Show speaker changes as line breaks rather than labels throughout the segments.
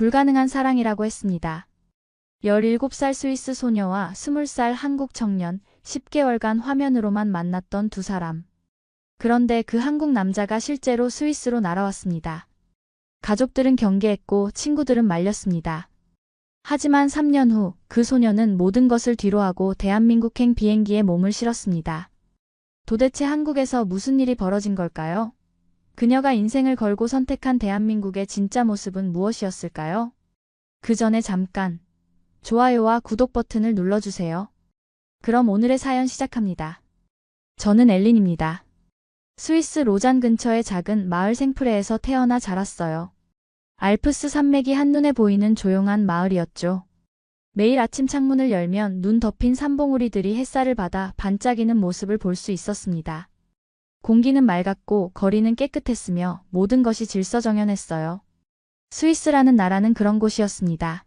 불가능한 사랑이라고 했습니다. 17살 스위스 소녀와 20살 한국 청년, 10개월간 화면으로만 만났던 두 사람. 그런데 그 한국 남자가 실제로 스위스로 날아왔습니다. 가족들은 경계했고 친구들은 말렸습니다. 하지만 3년 후 그 소녀는 모든 것을 뒤로하고 대한민국행 비행기에 몸을 실었습니다. 도대체 한국에서 무슨 일이 벌어진 걸까요? 그녀가 인생을 걸고 선택한 대한민국의 진짜 모습은 무엇이었을까요? 그 전에 잠깐 좋아요와 구독 버튼을 눌러주세요. 그럼 오늘의 사연 시작합니다. 저는 엘린입니다. 스위스 로잔 근처의 작은 마을 생프레에서 태어나 자랐어요. 알프스 산맥이 한눈에 보이는 조용한 마을이었죠. 매일 아침 창문을 열면 눈 덮인 산봉우리들이 햇살을 받아 반짝이는 모습을 볼 수 있었습니다. 공기는 맑았고 거리는 깨끗했으며 모든 것이 질서정연했어요. 스위스라는 나라는 그런 곳이었습니다.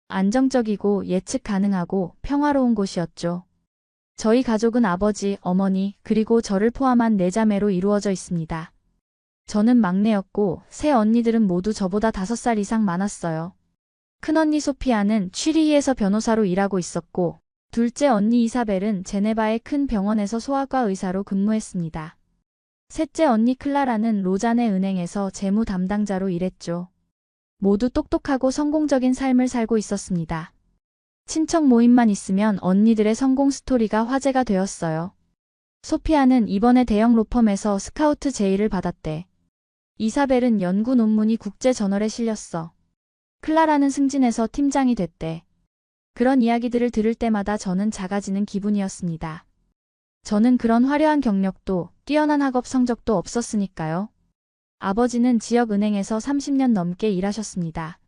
안정적이고 예측 가능하고 평화로운 곳이었죠. 저희 가족은 아버지, 어머니, 그리고 저를 포함한 4자매로 이루어져 있습니다. 저는 막내였고 세 언니들은 모두 저보다 5살 이상 많았어요. 큰언니 소피아는 취리히에서 변호사로 일하고 있었고 둘째 언니 이사벨은 제네바의 큰 병원에서 소아과 의사로 근무했습니다. 셋째 언니 클라라는 로잔의 은행에서 재무 담당자로 일했죠. 모두 똑똑하고 성공적인 삶을 살고 있었습니다. 친척 모임만 있으면 언니들의 성공 스토리가 화제가 되었어요. 소피아는 이번에 대형 로펌에서 스카우트 제의를 받았대. 이사벨은 연구 논문이 국제저널에 실렸어. 클라라는 승진해서 팀장이 됐대. 그런 이야기들을 들을 때마다 저는 작아지는 기분이었습니다. 저는 그런 화려한 경력도 뛰어난 학업 성적도 없었으니까요. 아버지는 지역은행에서 30년 넘게 일하셨습니다.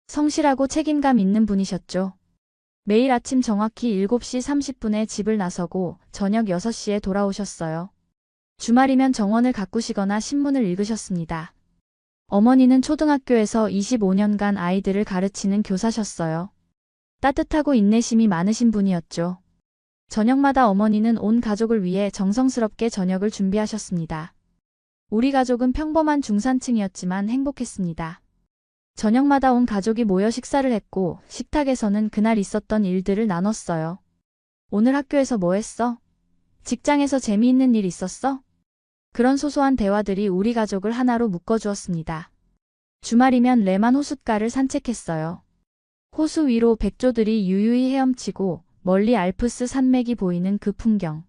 성실하고 책임감 있는 분이셨죠. 매일 아침 정확히 7시 30분에 집을 나서고 저녁 6시에 돌아오셨어요. 주말이면 정원을 가꾸시거나 신문을 읽으셨습니다. 어머니는 초등학교에서 25년간 아이들을 가르치는 교사셨어요. 따뜻하고 인내심이 많으신 분이었죠. 저녁마다 어머니는 온 가족을 위해 정성스럽게 저녁을 준비하셨습니다. 우리 가족은 평범한 중산층이었지만 행복했습니다. 저녁마다 온 가족이 모여 식사를 했고 식탁에서는 그날 있었던 일들을 나눴어요. 오늘 학교에서 뭐 했어? 직장에서 재미있는 일 있었어? 그런 소소한 대화들이 우리 가족을 하나로 묶어주었습니다. 주말이면 레만 호숫가를 산책했어요. 호수 위로 백조들이 유유히 헤엄치고 멀리 알프스 산맥이 보이는 그 풍경.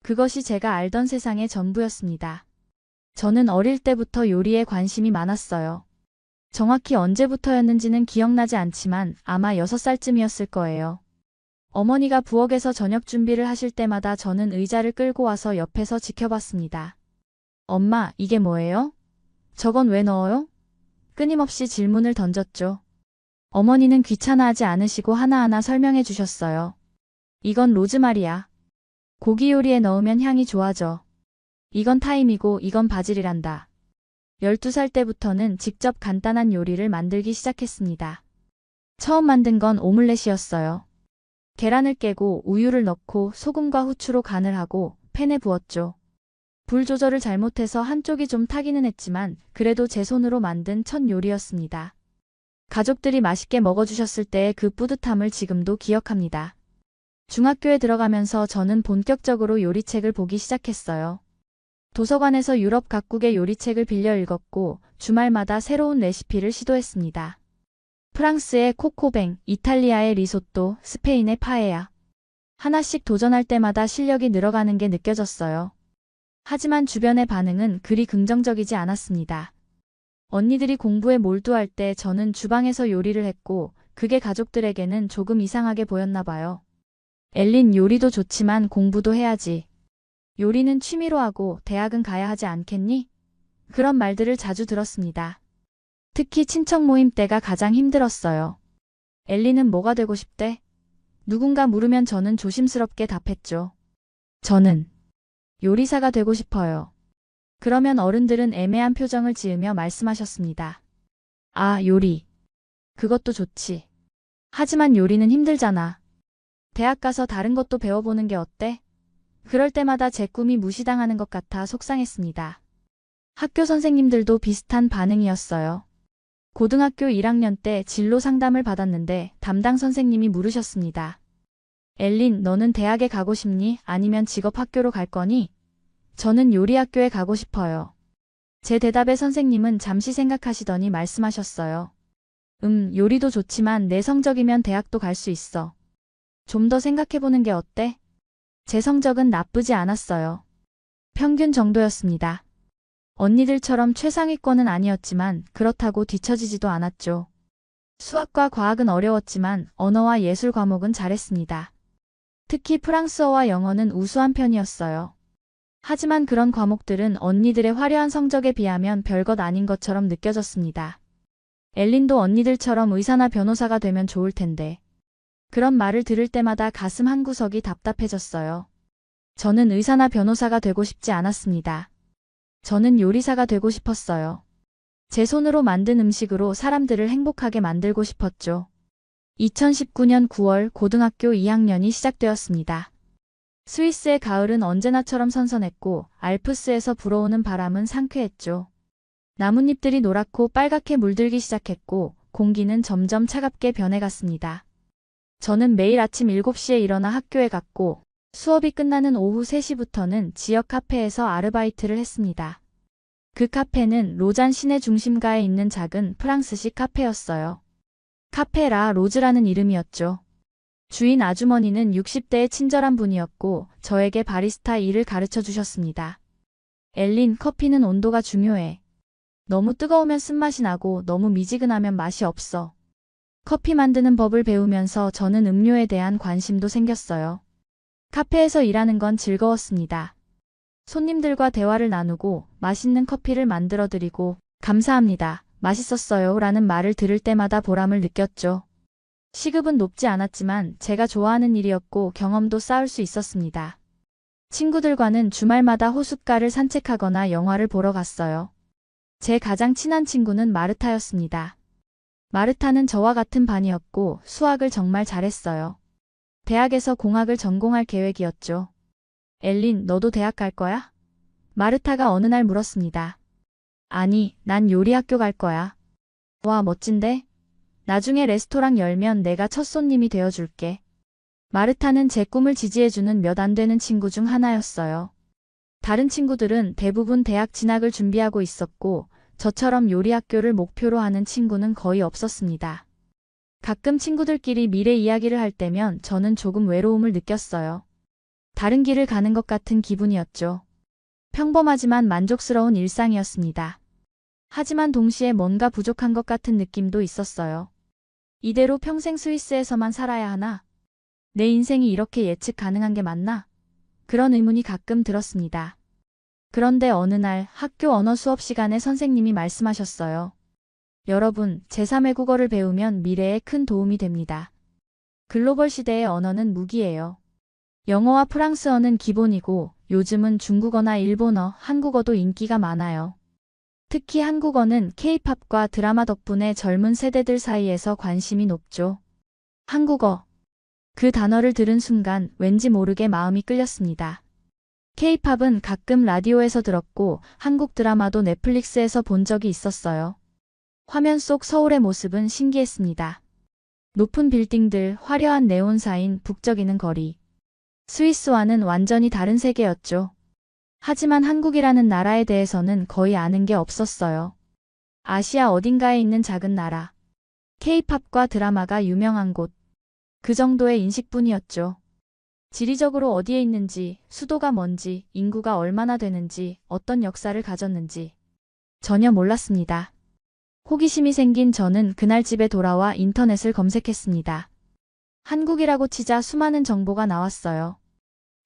그것이 제가 알던 세상의 전부였습니다. 저는 어릴 때부터 요리에 관심이 많았어요. 정확히 언제부터였는지는 기억나지 않지만 아마 6살쯤이었을 거예요. 어머니가 부엌에서 저녁 준비를 하실 때마다 저는 의자를 끌고 와서 옆에서 지켜봤습니다. 엄마, 이게 뭐예요? 저건 왜 넣어요? 끊임없이 질문을 던졌죠. 어머니는 귀찮아하지 않으시고 하나하나 설명해 주셨어요. 이건 로즈마리야. 고기 요리에 넣으면 향이 좋아져. 이건 타임이고 이건 바질이란다. 12살 때부터는 직접 간단한 요리를 만들기 시작했습니다. 처음 만든 건 오믈렛이었어요. 계란을 깨고 우유를 넣고 소금과 후추로 간을 하고 팬에 부었죠. 불 조절을 잘못해서 한쪽이 좀 타기는 했지만 그래도 제 손으로 만든 첫 요리였습니다. 가족들이 맛있게 먹어주셨을 때의 그 뿌듯함을 지금도 기억합니다. 중학교에 들어가면서 저는 본격적으로 요리책을 보기 시작했어요. 도서관에서 유럽 각국의 요리책을 빌려 읽었고 주말마다 새로운 레시피를 시도했습니다. 프랑스의 코코뱅, 이탈리아의 리소또, 스페인의 파에야. 하나씩 도전할 때마다 실력이 늘어가는 게 느껴졌어요. 하지만 주변의 반응은 그리 긍정적이지 않았습니다. 언니들이 공부에 몰두할 때 저는 주방에서 요리를 했고 그게 가족들에게는 조금 이상하게 보였나 봐요. 엘린, 요리도 좋지만 공부도 해야지. 요리는 취미로 하고 대학은 가야 하지 않겠니? 그런 말들을 자주 들었습니다. 특히 친척 모임 때가 가장 힘들었어요. 엘리는 뭐가 되고 싶대? 누군가 물으면 저는 조심스럽게 답했죠. 저는 요리사가 되고 싶어요. 그러면 어른들은 애매한 표정을 지으며 말씀하셨습니다. 아, 요리. 그것도 좋지. 하지만 요리는 힘들잖아. 대학 가서 다른 것도 배워보는 게 어때? 그럴 때마다 제 꿈이 무시당하는 것 같아 속상했습니다. 학교 선생님들도 비슷한 반응이었어요. 고등학교 1학년 때 진로 상담을 받았는데 담당 선생님이 물으셨습니다. 엘린, 너는 대학에 가고 싶니? 아니면 직업학교로 갈 거니? 저는 요리학교에 가고 싶어요. 제 대답에 선생님은 잠시 생각하시더니 말씀하셨어요. 요리도 좋지만 내 성적이면 대학도 갈 수 있어. 좀 더 생각해보는 게 어때? 제 성적은 나쁘지 않았어요. 평균 정도였습니다. 언니들처럼 최상위권은 아니었지만 그렇다고 뒤처지지도 않았죠. 수학과 과학은 어려웠지만 언어와 예술 과목은 잘했습니다. 특히 프랑스어와 영어는 우수한 편이었어요. 하지만 그런 과목들은 언니들의 화려한 성적에 비하면 별것 아닌 것처럼 느껴졌습니다. 엘린도 언니들처럼 의사나 변호사가 되면 좋을 텐데. 그런 말을 들을 때마다 가슴 한구석이 답답해졌어요. 저는 의사나 변호사가 되고 싶지 않았습니다. 저는 요리사가 되고 싶었어요. 제 손으로 만든 음식으로 사람들을 행복하게 만들고 싶었죠. 2019년 9월 고등학교 2학년이 시작되었습니다. 스위스의 가을은 언제나처럼 선선했고 알프스에서 불어오는 바람은 상쾌했죠. 나뭇잎들이 노랗고 빨갛게 물들기 시작했고 공기는 점점 차갑게 변해갔습니다. 저는 매일 아침 7시에 일어나 학교에 갔고 수업이 끝나는 오후 3시부터는 지역 카페에서 아르바이트를 했습니다. 그 카페는 로잔 시내 중심가에 있는 작은 프랑스식 카페였어요. 카페 라 로즈라는 이름이었죠. 주인 아주머니는 60대의 친절한 분이었고 저에게 바리스타 일을 가르쳐 주셨습니다. 엘린, 커피는 온도가 중요해. 너무 뜨거우면 쓴맛이 나고 너무 미지근하면 맛이 없어. 커피 만드는 법을 배우면서 저는 음료에 대한 관심도 생겼어요. 카페에서 일하는 건 즐거웠습니다. 손님들과 대화를 나누고 맛있는 커피를 만들어 드리고 감사합니다, 맛있었어요 라는 말을 들을 때마다 보람을 느꼈죠. 시급은 높지 않았지만 제가 좋아하는 일이었고 경험도 쌓을 수 있었습니다. 친구들과는 주말마다 호숫가를 산책하거나 영화를 보러 갔어요. 제 가장 친한 친구는 마르타였습니다. 마르타는 저와 같은 반이었고 수학을 정말 잘했어요. 대학에서 공학을 전공할 계획이었죠. 엘린, 너도 대학 갈 거야? 마르타가 어느 날 물었습니다. 아니, 난 요리학교 갈 거야. 와, 멋진데? 나중에 레스토랑 열면 내가 첫 손님이 되어줄게. 마르타는 제 꿈을 지지해주는 몇 안 되는 친구 중 하나였어요. 다른 친구들은 대부분 대학 진학을 준비하고 있었고 저처럼 요리학교를 목표로 하는 친구는 거의 없었습니다. 가끔 친구들끼리 미래 이야기를 할 때면 저는 조금 외로움을 느꼈어요. 다른 길을 가는 것 같은 기분이었죠. 평범하지만 만족스러운 일상이었습니다. 하지만 동시에 뭔가 부족한 것 같은 느낌도 있었어요. 이대로 평생 스위스에서만 살아야 하나? 내 인생이 이렇게 예측 가능한 게 맞나? 그런 의문이 가끔 들었습니다. 그런데 어느 날 학교 언어 수업 시간에 선생님이 말씀하셨어요. 여러분, 제3외국어를 배우면 미래에 큰 도움이 됩니다. 글로벌 시대의 언어는 무기예요. 영어와 프랑스어는 기본이고 요즘은 중국어나 일본어, 한국어도 인기가 많아요. 특히 한국어는 K-팝과 드라마 덕분에 젊은 세대들 사이에서 관심이 높죠. 한국어. 그 단어를 들은 순간 왠지 모르게 마음이 끌렸습니다. K-팝은 가끔 라디오에서 들었고 한국 드라마도 넷플릭스에서 본 적이 있었어요. 화면 속 서울의 모습은 신기했습니다. 높은 빌딩들, 화려한 네온사인, 북적이는 거리. 스위스와는 완전히 다른 세계였죠. 하지만 한국이라는 나라에 대해서는 거의 아는 게 없었어요. 아시아 어딘가에 있는 작은 나라. K-팝과 드라마가 유명한 곳. 그 정도의 인식뿐이었죠. 지리적으로 어디에 있는지, 수도가 뭔지, 인구가 얼마나 되는지, 어떤 역사를 가졌는지 전혀 몰랐습니다. 호기심이 생긴 저는 그날 집에 돌아와 인터넷을 검색했습니다. 한국이라고 치자 수많은 정보가 나왔어요.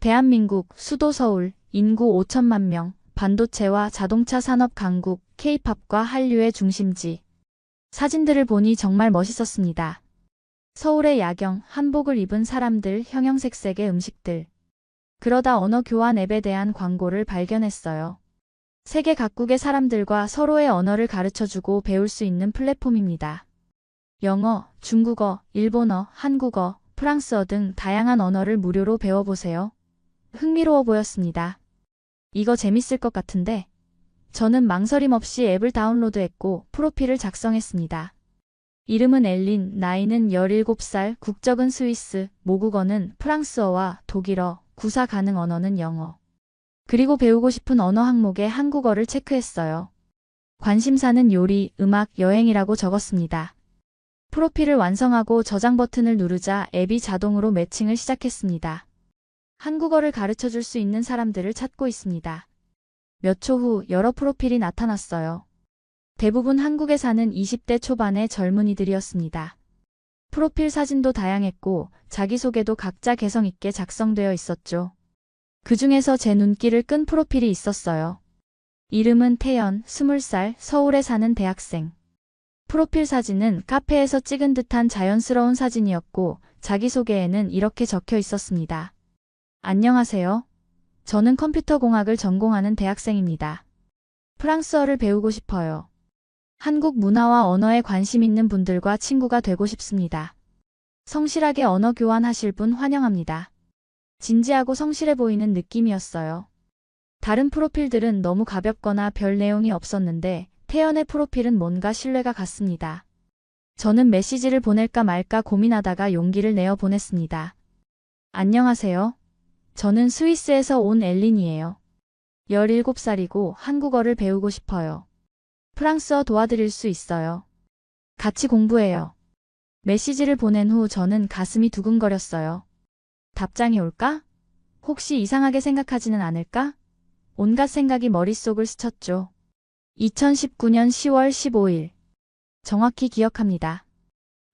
대한민국, 수도 서울, 인구 5천만 명, 반도체와 자동차 산업 강국, K-팝과 한류의 중심지. 사진들을 보니 정말 멋있었습니다. 서울의 야경, 한복을 입은 사람들, 형형색색의 음식들. 그러다 언어 교환 앱에 대한 광고를 발견했어요. 세계 각국의 사람들과 서로의 언어를 가르쳐주고 배울 수 있는 플랫폼입니다. 영어, 중국어, 일본어, 한국어, 프랑스어 등 다양한 언어를 무료로 배워보세요. 흥미로워 보였습니다. 이거 재밌을 것 같은데? 저는 망설임 없이 앱을 다운로드했고 프로필을 작성했습니다. 이름은 엘린, 나이는 17살, 국적은 스위스, 모국어는 프랑스어와 독일어, 구사 가능 언어는 영어. 그리고 배우고 싶은 언어 항목에 한국어를 체크했어요. 관심사는 요리, 음악, 여행이라고 적었습니다. 프로필을 완성하고 저장 버튼을 누르자 앱이 자동으로 매칭을 시작했습니다. 한국어를 가르쳐 줄 수 있는 사람들을 찾고 있습니다. 몇 초 후 여러 프로필이 나타났어요. 대부분 한국에 사는 20대 초반의 젊은이들이었습니다. 프로필 사진도 다양했고 자기소개도 각자 개성 있게 작성되어 있었죠. 그 중에서 제 눈길을 끈 프로필이 있었어요. 이름은 태연, 20살, 서울에 사는 대학생. 프로필 사진은 카페에서 찍은 듯한 자연스러운 사진이었고 자기소개에는 이렇게 적혀 있었습니다. 안녕하세요. 저는 컴퓨터공학을 전공하는 대학생입니다. 프랑스어를 배우고 싶어요. 한국 문화와 언어에 관심 있는 분들과 친구가 되고 싶습니다. 성실하게 언어 교환하실 분 환영합니다. 진지하고 성실해 보이는 느낌이었어요. 다른 프로필들은 너무 가볍거나 별 내용이 없었는데 태연의 프로필은 뭔가 신뢰가 갔습니다. 저는 메시지를 보낼까 말까 고민하다가 용기를 내어 보냈습니다. 안녕하세요. 저는 스위스에서 온 엘린이에요. 17살이고 한국어를 배우고 싶어요. 프랑스어 도와드릴 수 있어요. 같이 공부해요. 메시지를 보낸 후 저는 가슴이 두근거렸어요. 답장이 올까? 혹시 이상하게 생각하지는 않을까? 온갖 생각이 머릿속을 스쳤죠. 2019년 10월 15일. 정확히 기억합니다.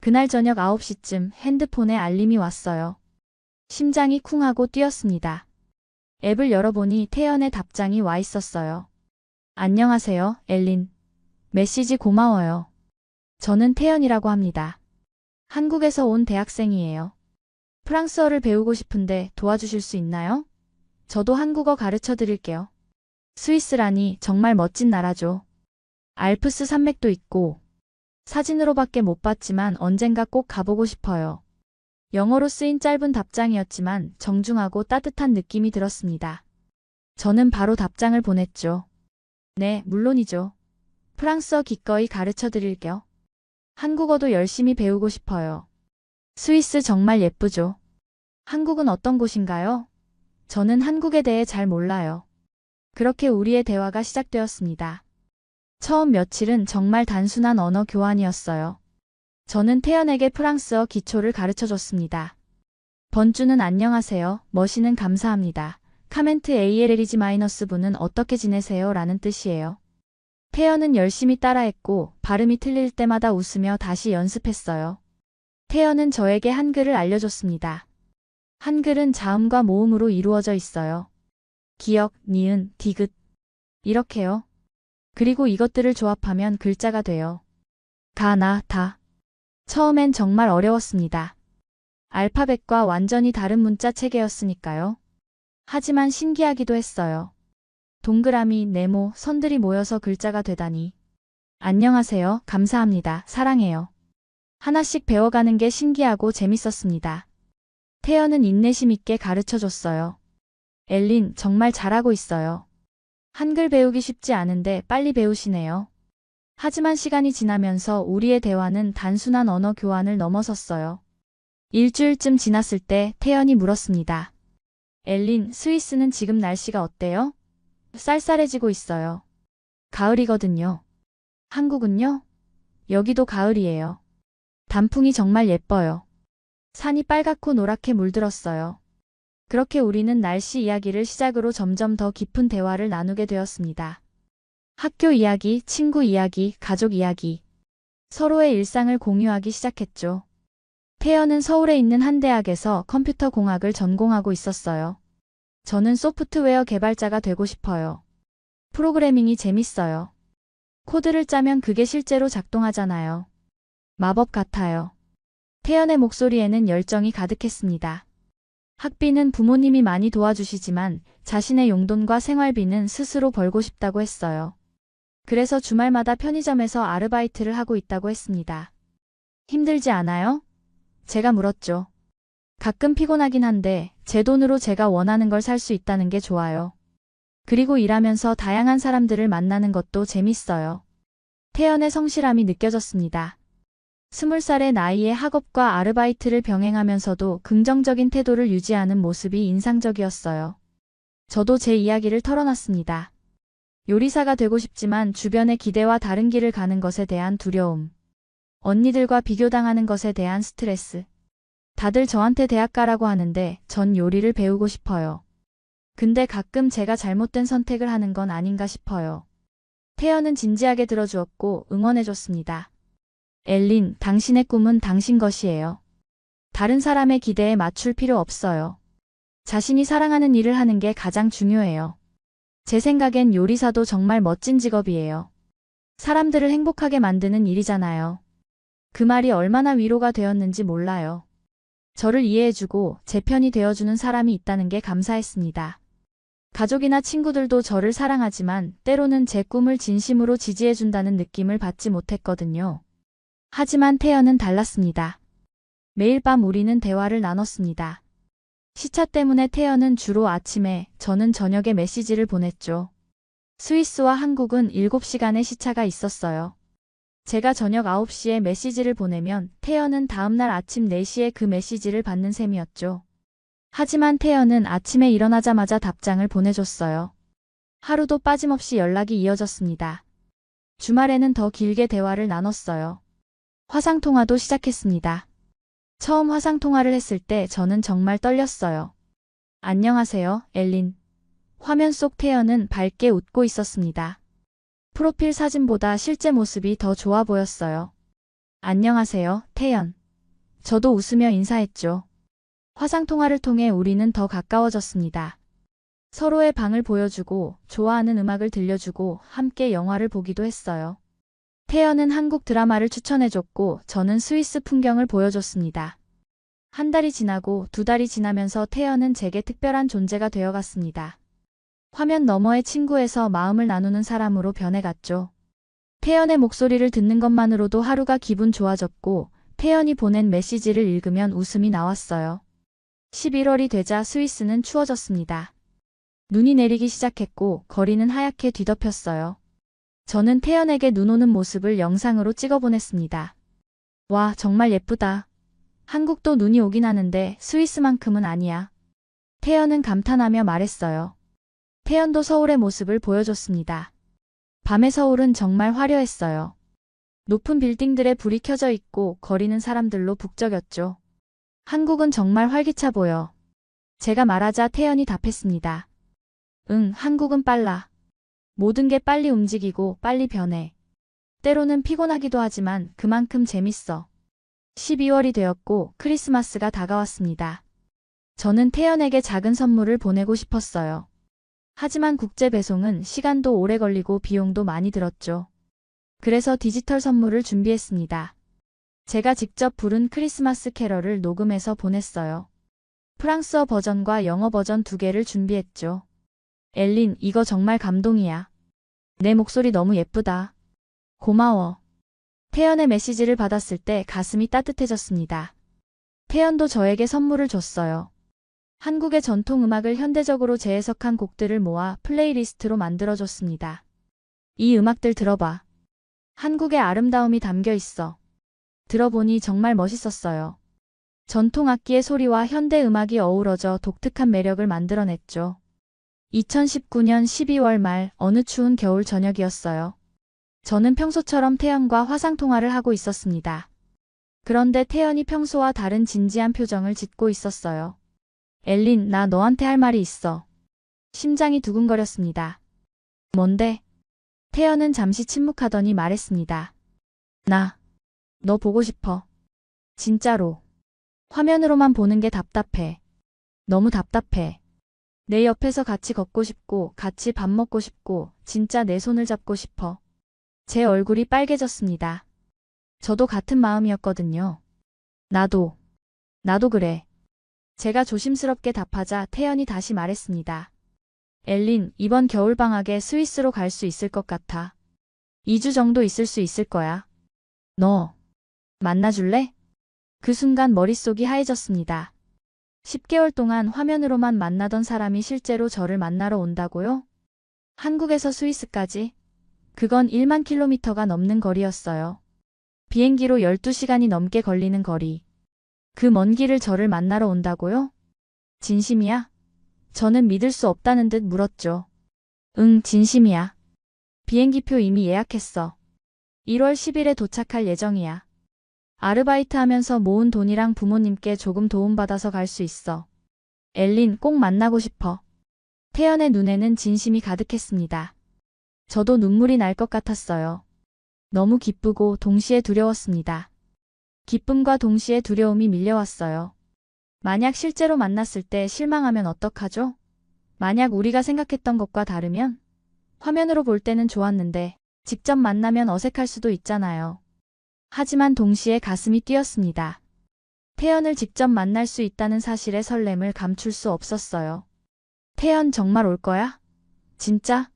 그날 저녁 9시쯤 핸드폰에 알림이 왔어요. 심장이 쿵하고 뛰었습니다. 앱을 열어보니 태연의 답장이 와 있었어요. 안녕하세요, 엘린. 메시지 고마워요. 저는 태연이라고 합니다. 한국에서 온 대학생이에요. 프랑스어를 배우고 싶은데 도와주실 수 있나요? 저도 한국어 가르쳐 드릴게요. 스위스라니 정말 멋진 나라죠. 알프스 산맥도 있고 사진으로밖에 못 봤지만 언젠가 꼭 가보고 싶어요. 영어로 쓰인 짧은 답장이었지만 정중하고 따뜻한 느낌이 들었습니다. 저는 바로 답장을 보냈죠. 네, 물론이죠. 프랑스어 기꺼이 가르쳐 드릴게요. 한국어도 열심히 배우고 싶어요. 스위스 정말 예쁘죠. 한국은 어떤 곳인가요? 저는 한국에 대해 잘 몰라요. 그렇게 우리의 대화가 시작되었습니다. 처음 며칠은 정말 단순한 언어 교환이었어요. 저는 태연에게 프랑스어 기초를 가르쳐줬습니다. 번주는 안녕하세요, 머시는 감사합니다. 카멘트 ALL이지 마이너스 분은 어떻게 지내세요? 라는 뜻이에요. 태연은 열심히 따라했고 발음이 틀릴 때마다 웃으며 다시 연습했어요. 태연은 저에게 한글을 알려줬습니다. 한글은 자음과 모음으로 이루어져 있어요. 기역, 니은, 디귿. 이렇게요. 그리고 이것들을 조합하면 글자가 돼요. 가, 나, 다. 처음엔 정말 어려웠습니다. 알파벳과 완전히 다른 문자 체계였으니까요. 하지만 신기하기도 했어요. 동그라미, 네모, 선들이 모여서 글자가 되다니. 안녕하세요, 감사합니다, 사랑해요. 하나씩 배워가는 게 신기하고 재밌었습니다. 태연은 인내심 있게 가르쳐줬어요. 엘린, 정말 잘하고 있어요. 한글 배우기 쉽지 않은데 빨리 배우시네요. 하지만 시간이 지나면서 우리의 대화는 단순한 언어 교환을 넘어섰어요. 일주일쯤 지났을 때 태연이 물었습니다. 엘린, 스위스는 지금 날씨가 어때요? 쌀쌀해지고 있어요. 가을이거든요. 한국은요? 여기도 가을이에요. 단풍이 정말 예뻐요. 산이 빨갛고 노랗게 물들었어요. 그렇게 우리는 날씨 이야기를 시작으로 점점 더 깊은 대화를 나누게 되었습니다. 학교 이야기, 친구 이야기, 가족 이야기. 서로의 일상을 공유하기 시작했죠. 태연은 서울에 있는 한 대학에서 컴퓨터 공학을 전공하고 있었어요. 저는 소프트웨어 개발자가 되고 싶어요. 프로그래밍이 재밌어요. 코드를 짜면 그게 실제로 작동하잖아요. 마법 같아요. 태연의 목소리에는 열정이 가득했습니다. 학비는 부모님이 많이 도와주시지만 자신의 용돈과 생활비는 스스로 벌고 싶다고 했어요. 그래서 주말마다 편의점에서 아르바이트를 하고 있다고 했습니다. 힘들지 않아요? 제가 물었죠. 가끔 피곤하긴 한데 제 돈으로 제가 원하는 걸 살 수 있다는 게 좋아요. 그리고 일하면서 다양한 사람들을 만나는 것도 재밌어요. 태연의 성실함이 느껴졌습니다. 20살의 나이에 학업과 아르바이트를 병행하면서도 긍정적인 태도를 유지하는 모습이 인상적이었어요. 저도 제 이야기를 털어놨습니다. 요리사가 되고 싶지만 주변의 기대와 다른 길을 가는 것에 대한 두려움. 언니들과 비교당하는 것에 대한 스트레스. 다들 저한테 대학 가라고 하는데 전 요리를 배우고 싶어요. 근데 가끔 제가 잘못된 선택을 하는 건 아닌가 싶어요. 태연은 진지하게 들어주었고 응원해줬습니다. 엘린, 당신의 꿈은 당신 것이에요. 다른 사람의 기대에 맞출 필요 없어요. 자신이 사랑하는 일을 하는 게 가장 중요해요. 제 생각엔 요리사도 정말 멋진 직업이에요. 사람들을 행복하게 만드는 일이잖아요. 그 말이 얼마나 위로가 되었는지 몰라요. 저를 이해해주고 제 편이 되어주는 사람이 있다는 게 감사했습니다. 가족이나 친구들도 저를 사랑하지만 때로는 제 꿈을 진심으로 지지해준다는 느낌을 받지 못했거든요. 하지만 태연은 달랐습니다. 매일 밤 우리는 대화를 나눴습니다. 시차 때문에 태연은 주로 아침에, 저는 저녁에 메시지를 보냈죠. 스위스와 한국은 7시간의 시차가 있었어요. 제가 저녁 9시에 메시지를 보내면 태연은 다음날 아침 4시에 그 메시지를 받는 셈이었죠. 하지만 태연은 아침에 일어나자마자 답장을 보내줬어요. 하루도 빠짐없이 연락이 이어졌습니다. 주말에는 더 길게 대화를 나눴어요. 화상통화도 시작했습니다. 처음 화상통화를 했을 때 저는 정말 떨렸어요. 안녕하세요, 엘린. 화면 속 태연은 밝게 웃고 있었습니다. 프로필 사진보다 실제 모습이 더 좋아 보였어요. 안녕하세요, 태연. 저도 웃으며 인사했죠. 화상통화를 통해 우리는 더 가까워졌습니다. 서로의 방을 보여주고 좋아하는 음악을 들려주고 함께 영화를 보기도 했어요. 태연은 한국 드라마를 추천해줬고 저는 스위스 풍경을 보여줬습니다. 한 달이 지나고 2달이 지나면서 태연은 제게 특별한 존재가 되어갔습니다. 화면 너머의 친구에서 마음을 나누는 사람으로 변해갔죠. 태연의 목소리를 듣는 것만으로도 하루가 기분 좋아졌고 태연이 보낸 메시지를 읽으면 웃음이 나왔어요. 11월이 되자 스위스는 추워졌습니다. 눈이 내리기 시작했고 거리는 하얗게 뒤덮였어요. 저는 태연에게 눈 오는 모습을 영상으로 찍어 보냈습니다. 와, 정말 예쁘다. 한국도 눈이 오긴 하는데 스위스만큼은 아니야. 태연은 감탄하며 말했어요. 태연도 서울의 모습을 보여줬습니다. 밤의 서울은 정말 화려했어요. 높은 빌딩들에 불이 켜져 있고 거리는 사람들로 북적였죠. 한국은 정말 활기차 보여. 제가 말하자 태연이 답했습니다. 응, 한국은 빨라. 모든 게 빨리 움직이고 빨리 변해. 때로는 피곤하기도 하지만 그만큼 재밌어. 12월이 되었고 크리스마스가 다가왔습니다. 저는 태연에게 작은 선물을 보내고 싶었어요. 하지만 국제 배송은 시간도 오래 걸리고 비용도 많이 들었죠. 그래서 디지털 선물을 준비했습니다. 제가 직접 부른 크리스마스 캐럴을 녹음해서 보냈어요. 프랑스어 버전과 영어 버전 2개를 준비했죠. 엘린, 이거 정말 감동이야. 내 목소리 너무 예쁘다. 고마워. 태연의 메시지를 받았을 때 가슴이 따뜻해졌습니다. 태연도 저에게 선물을 줬어요. 한국의 전통 음악을 현대적으로 재해석한 곡들을 모아 플레이리스트로 만들어줬습니다. 이 음악들 들어봐. 한국의 아름다움이 담겨 있어. 들어보니 정말 멋있었어요. 전통 악기의 소리와 현대 음악이 어우러져 독특한 매력을 만들어냈죠. 2019년 12월 말 어느 추운 겨울 저녁이었어요. 저는 평소처럼 태연과 화상통화를 하고 있었습니다. 그런데 태연이 평소와 다른 진지한 표정을 짓고 있었어요. 엘린, 나 너한테 할 말이 있어. 심장이 두근거렸습니다. 뭔데? 태연은 잠시 침묵하더니 말했습니다. 너 보고 싶어. 진짜로. 화면으로만 보는 게 답답해. 너무 답답해. 내 옆에서 같이 걷고 싶고 같이 밥 먹고 싶고 진짜 내 손을 잡고 싶어. 제 얼굴이 빨개졌습니다. 저도 같은 마음이었거든요. 나도 그래. 제가 조심스럽게 답하자 태연이 다시 말했습니다. 엘린, 이번 겨울방학에 스위스로 갈 수 있을 것 같아. 2주 정도 있을 수 있을 거야. 너 만나줄래? 그 순간 머릿속이 하얘졌습니다. 10개월 동안 화면으로만 만나던 사람이 실제로 저를 만나러 온다고요? 한국에서 스위스까지? 그건 1만 킬로미터가 넘는 거리였어요. 비행기로 12시간이 넘게 걸리는 거리. 그 먼 길을 저를 만나러 온다고요? 진심이야? 저는 믿을 수 없다는 듯 물었죠. 응, 진심이야. 비행기표 이미 예약했어. 1월 10일에 도착할 예정이야. 아르바이트 하면서 모은 돈이랑 부모님께 조금 도움받아서 갈 수 있어. 엘린, 꼭 만나고 싶어. 태연의 눈에는 진심이 가득했습니다. 저도 눈물이 날 것 같았어요. 너무 기쁘고 동시에 두려웠습니다. 기쁨과 동시에 두려움이 밀려왔어요. 만약 실제로 만났을 때 실망하면 어떡하죠? 만약 우리가 생각했던 것과 다르면? 화면으로 볼 때는 좋았는데 직접 만나면 어색할 수도 있잖아요. 하지만 동시에 가슴이 뛰었습니다. 태연을 직접 만날 수 있다는 사실의 설렘을 감출 수 없었어요. 태연 정말 올 거야? 진짜?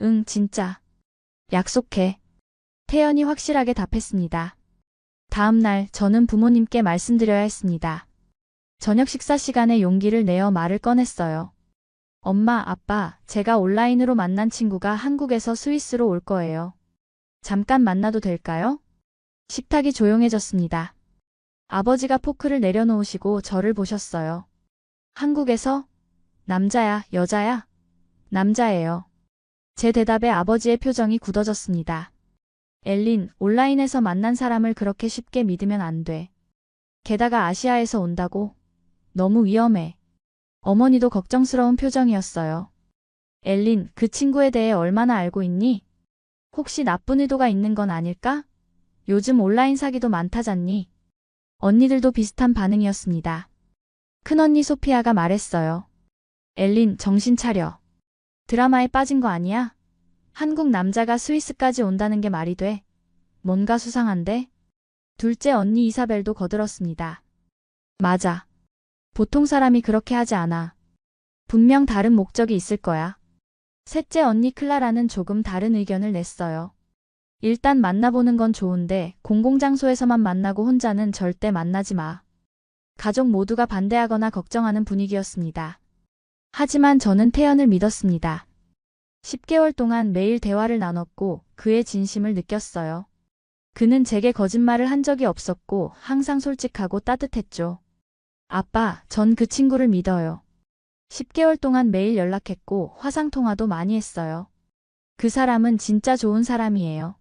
응, 진짜. 약속해. 태연이 확실하게 답했습니다. 다음 날 저는 부모님께 말씀드려야 했습니다. 저녁 식사 시간에 용기를 내어 말을 꺼냈어요. 엄마, 아빠, 제가 온라인으로 만난 친구가 한국에서 스위스로 올 거예요. 잠깐 만나도 될까요? 식탁이 조용해졌습니다. 아버지가 포크를 내려놓으시고 저를 보셨어요. 한국에서? 남자야, 여자야? 남자예요. 제 대답에 아버지의 표정이 굳어졌습니다. 엘린, 온라인에서 만난 사람을 그렇게 쉽게 믿으면 안 돼. 게다가 아시아에서 온다고? 너무 위험해. 어머니도 걱정스러운 표정이었어요. 엘린, 그 친구에 대해 얼마나 알고 있니? 혹시 나쁜 의도가 있는 건 아닐까? 요즘 온라인 사기도 많다잖니? 언니들도 비슷한 반응이었습니다. 큰언니 소피아가 말했어요. 엘린, 정신 차려. 드라마에 빠진 거 아니야? 한국 남자가 스위스까지 온다는 게 말이 돼? 뭔가 수상한데? 둘째 언니 이사벨도 거들었습니다. 맞아. 보통 사람이 그렇게 하지 않아. 분명 다른 목적이 있을 거야. 셋째 언니 클라라는 조금 다른 의견을 냈어요. 일단 만나보는 건 좋은데 공공장소에서만 만나고 혼자는 절대 만나지 마. 가족 모두가 반대하거나 걱정하는 분위기였습니다. 하지만 저는 태연을 믿었습니다. 10개월 동안 매일 대화를 나눴고 그의 진심을 느꼈어요. 그는 제게 거짓말을 한 적이 없었고 항상 솔직하고 따뜻했죠. 아빠, 전 그 친구를 믿어요. 10개월 동안 매일 연락했고 화상통화도 많이 했어요. 그 사람은 진짜 좋은 사람이에요.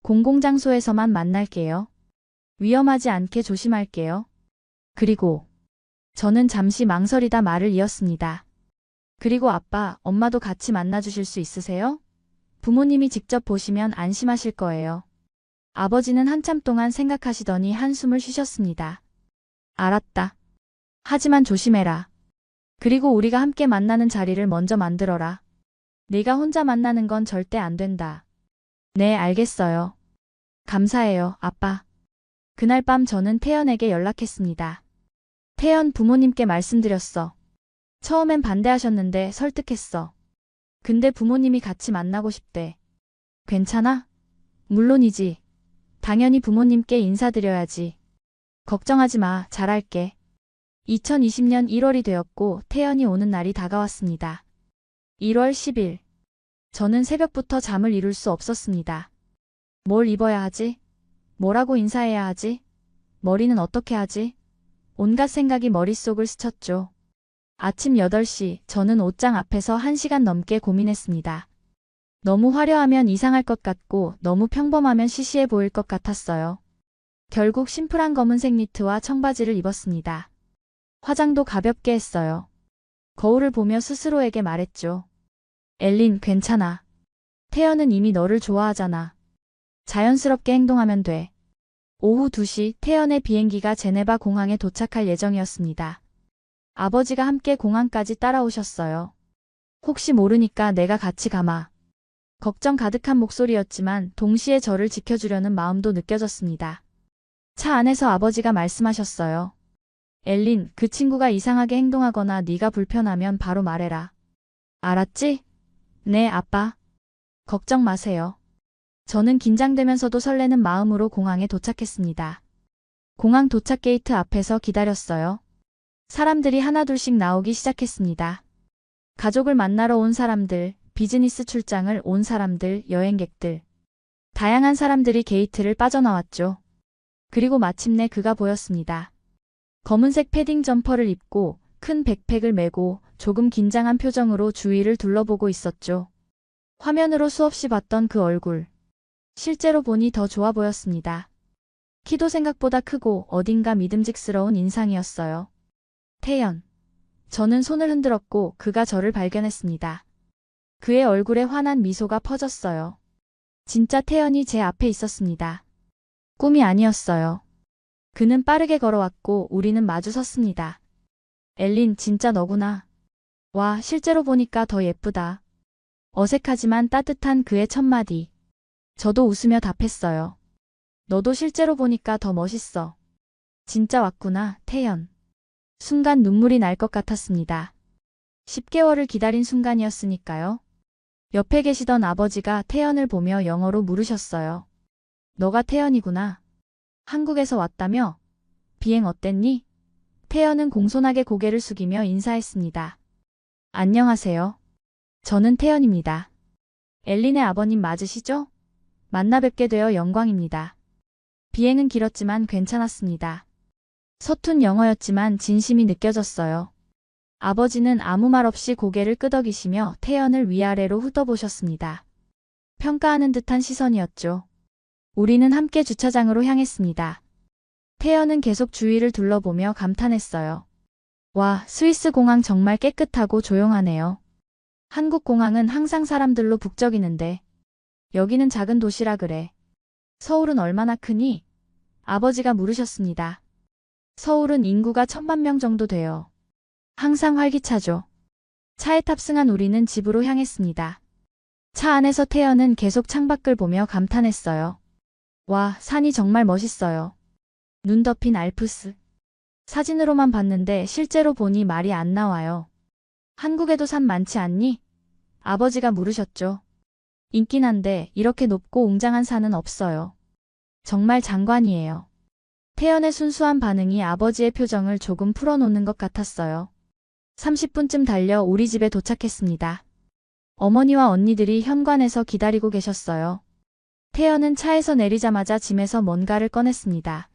공공장소에서만 만날게요. 위험하지 않게 조심할게요. 그리고 저는 잠시 망설이다 말을 이었습니다. 그리고 아빠, 엄마도 같이 만나주실 수 있으세요? 부모님이 직접 보시면 안심하실 거예요. 아버지는 한참 동안 생각하시더니 한숨을 쉬셨습니다. 알았다. 하지만 조심해라. 그리고 우리가 함께 만나는 자리를 먼저 만들어라. 네가 혼자 만나는 건 절대 안 된다. 네, 알겠어요. 감사해요, 아빠. 그날 밤 저는 태연에게 연락했습니다. 태연, 부모님께 말씀드렸어. 처음엔 반대하셨는데 설득했어. 근데 부모님이 같이 만나고 싶대. 괜찮아? 물론이지. 당연히 부모님께 인사드려야지. 걱정하지 마, 잘할게. 2020년 1월이 되었고 태연이 오는 날이 다가왔습니다. 1월 10일. 저는 새벽부터 잠을 이룰 수 없었습니다. 뭘 입어야 하지? 뭐라고 인사해야 하지? 머리는 어떻게 하지? 온갖 생각이 머릿속을 스쳤죠. 아침 8시, 저는 옷장 앞에서 1시간 넘게 고민했습니다. 너무 화려하면 이상할 것 같고 너무 평범하면 시시해 보일 것 같았어요. 결국 심플한 검은색 니트와 청바지를 입었습니다. 화장도 가볍게 했어요. 거울을 보며 스스로에게 말했죠. 엘린, 괜찮아. 태연은 이미 너를 좋아하잖아. 자연스럽게 행동하면 돼. 오후 2시 태연의 비행기가 제네바 공항에 도착할 예정이었습니다. 아버지가 함께 공항까지 따라오셨어요. 혹시 모르니까 내가 같이 가마. 걱정 가득한 목소리였지만 동시에 저를 지켜주려는 마음도 느껴졌습니다. 차 안에서 아버지가 말씀하셨어요. 엘린, 그 친구가 이상하게 행동하거나 네가 불편하면 바로 말해라. 알았지? 네, 아빠. 걱정 마세요. 저는 긴장되면서도 설레는 마음으로 공항에 도착했습니다. 공항 도착 게이트 앞에서 기다렸어요. 사람들이 하나둘씩 나오기 시작했습니다. 가족을 만나러 온 사람들, 비즈니스 출장을 온 사람들, 여행객들. 다양한 사람들이 게이트를 빠져나왔죠. 그리고 마침내 그가 보였습니다. 검은색 패딩 점퍼를 입고 큰 백팩을 메고 조금 긴장한 표정으로 주위를 둘러보고 있었죠. 화면으로 수없이 봤던 그 얼굴. 실제로 보니 더 좋아 보였습니다. 키도 생각보다 크고 어딘가 믿음직스러운 인상이었어요. 태연. 저는 손을 흔들었고 그가 저를 발견했습니다. 그의 얼굴에 환한 미소가 퍼졌어요. 진짜 태연이 제 앞에 있었습니다. 꿈이 아니었어요. 그는 빠르게 걸어왔고 우리는 마주 섰습니다. 엘린, 진짜 너구나. 와, 실제로 보니까 더 예쁘다. 어색하지만 따뜻한 그의 첫마디. 저도 웃으며 답했어요. 너도 실제로 보니까 더 멋있어. 진짜 왔구나, 태연. 순간 눈물이 날 것 같았습니다. 10개월을 기다린 순간이었으니까요. 옆에 계시던 아버지가 태연을 보며 영어로 물으셨어요. 너가 태연이구나. 한국에서 왔다며? 비행 어땠니? 태연은 공손하게 고개를 숙이며 인사했습니다. 안녕하세요. 저는 태연입니다. 엘린의 아버님 맞으시죠? 만나 뵙게 되어 영광입니다. 비행은 길었지만 괜찮았습니다. 서툰 영어였지만 진심이 느껴졌어요. 아버지는 아무 말 없이 고개를 끄덕이시며 태연을 위아래로 훑어보셨습니다. 평가하는 듯한 시선이었죠. 우리는 함께 주차장으로 향했습니다. 태연은 계속 주위를 둘러보며 감탄했어요. 와, 스위스 공항 정말 깨끗하고 조용하네요. 한국 공항은 항상 사람들로 북적이는데 여기는 작은 도시라 그래. 서울은 얼마나 크니? 아버지가 물으셨습니다. 서울은 인구가 1000만 명 정도 돼요. 항상 활기차죠. 차에 탑승한 우리는 집으로 향했습니다. 차 안에서 태연은 계속 창밖을 보며 감탄했어요. 와, 산이 정말 멋있어요. 눈 덮인 알프스. 사진으로만 봤는데 실제로 보니 말이 안 나와요. 한국에도 산 많지 않니? 아버지가 물으셨죠. 있긴 한데 이렇게 높고 웅장한 산은 없어요. 정말 장관이에요. 태연의 순수한 반응이 아버지의 표정을 조금 풀어놓는 것 같았어요. 30분쯤 달려 우리 집에 도착했습니다. 어머니와 언니들이 현관에서 기다리고 계셨어요. 태연은 차에서 내리자마자 짐에서 뭔가를 꺼냈습니다.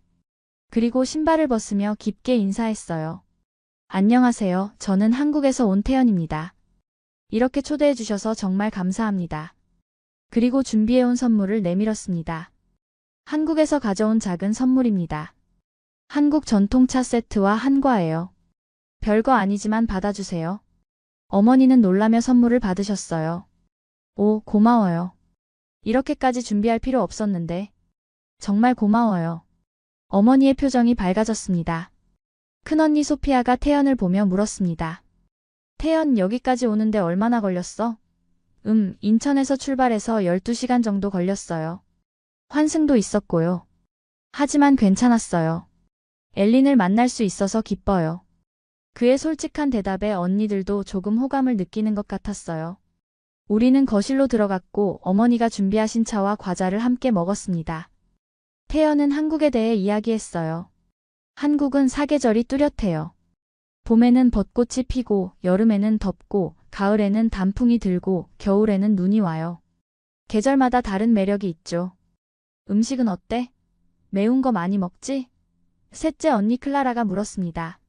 그리고 신발을 벗으며 깊게 인사했어요. 안녕하세요. 저는 한국에서 온 태연입니다. 이렇게 초대해 주셔서 정말 감사합니다. 그리고 준비해온 선물을 내밀었습니다. 한국에서 가져온 작은 선물입니다. 한국 전통차 세트와 한과예요. 별거 아니지만 받아주세요. 어머니는 놀라며 선물을 받으셨어요. 오, 고마워요. 이렇게까지 준비할 필요 없었는데. 정말 고마워요. 어머니의 표정이 밝아졌습니다. 큰언니 소피아가 태연을 보며 물었습니다. 태연, 여기까지 오는데 얼마나 걸렸어? 인천에서 출발해서 12시간 정도 걸렸어요. 환승도 있었고요. 하지만 괜찮았어요. 엘린을 만날 수 있어서 기뻐요. 그의 솔직한 대답에 언니들도 조금 호감을 느끼는 것 같았어요. 우리는 거실로 들어갔고 어머니가 준비하신 차와 과자를 함께 먹었습니다. 태연은 한국에 대해 이야기했어요. 한국은 사계절이 뚜렷해요. 봄에는 벚꽃이 피고 여름에는 덥고 가을에는 단풍이 들고 겨울에는 눈이 와요. 계절마다 다른 매력이 있죠. 음식은 어때? 매운 거 많이 먹지? 셋째 언니 클라라가 물었습니다.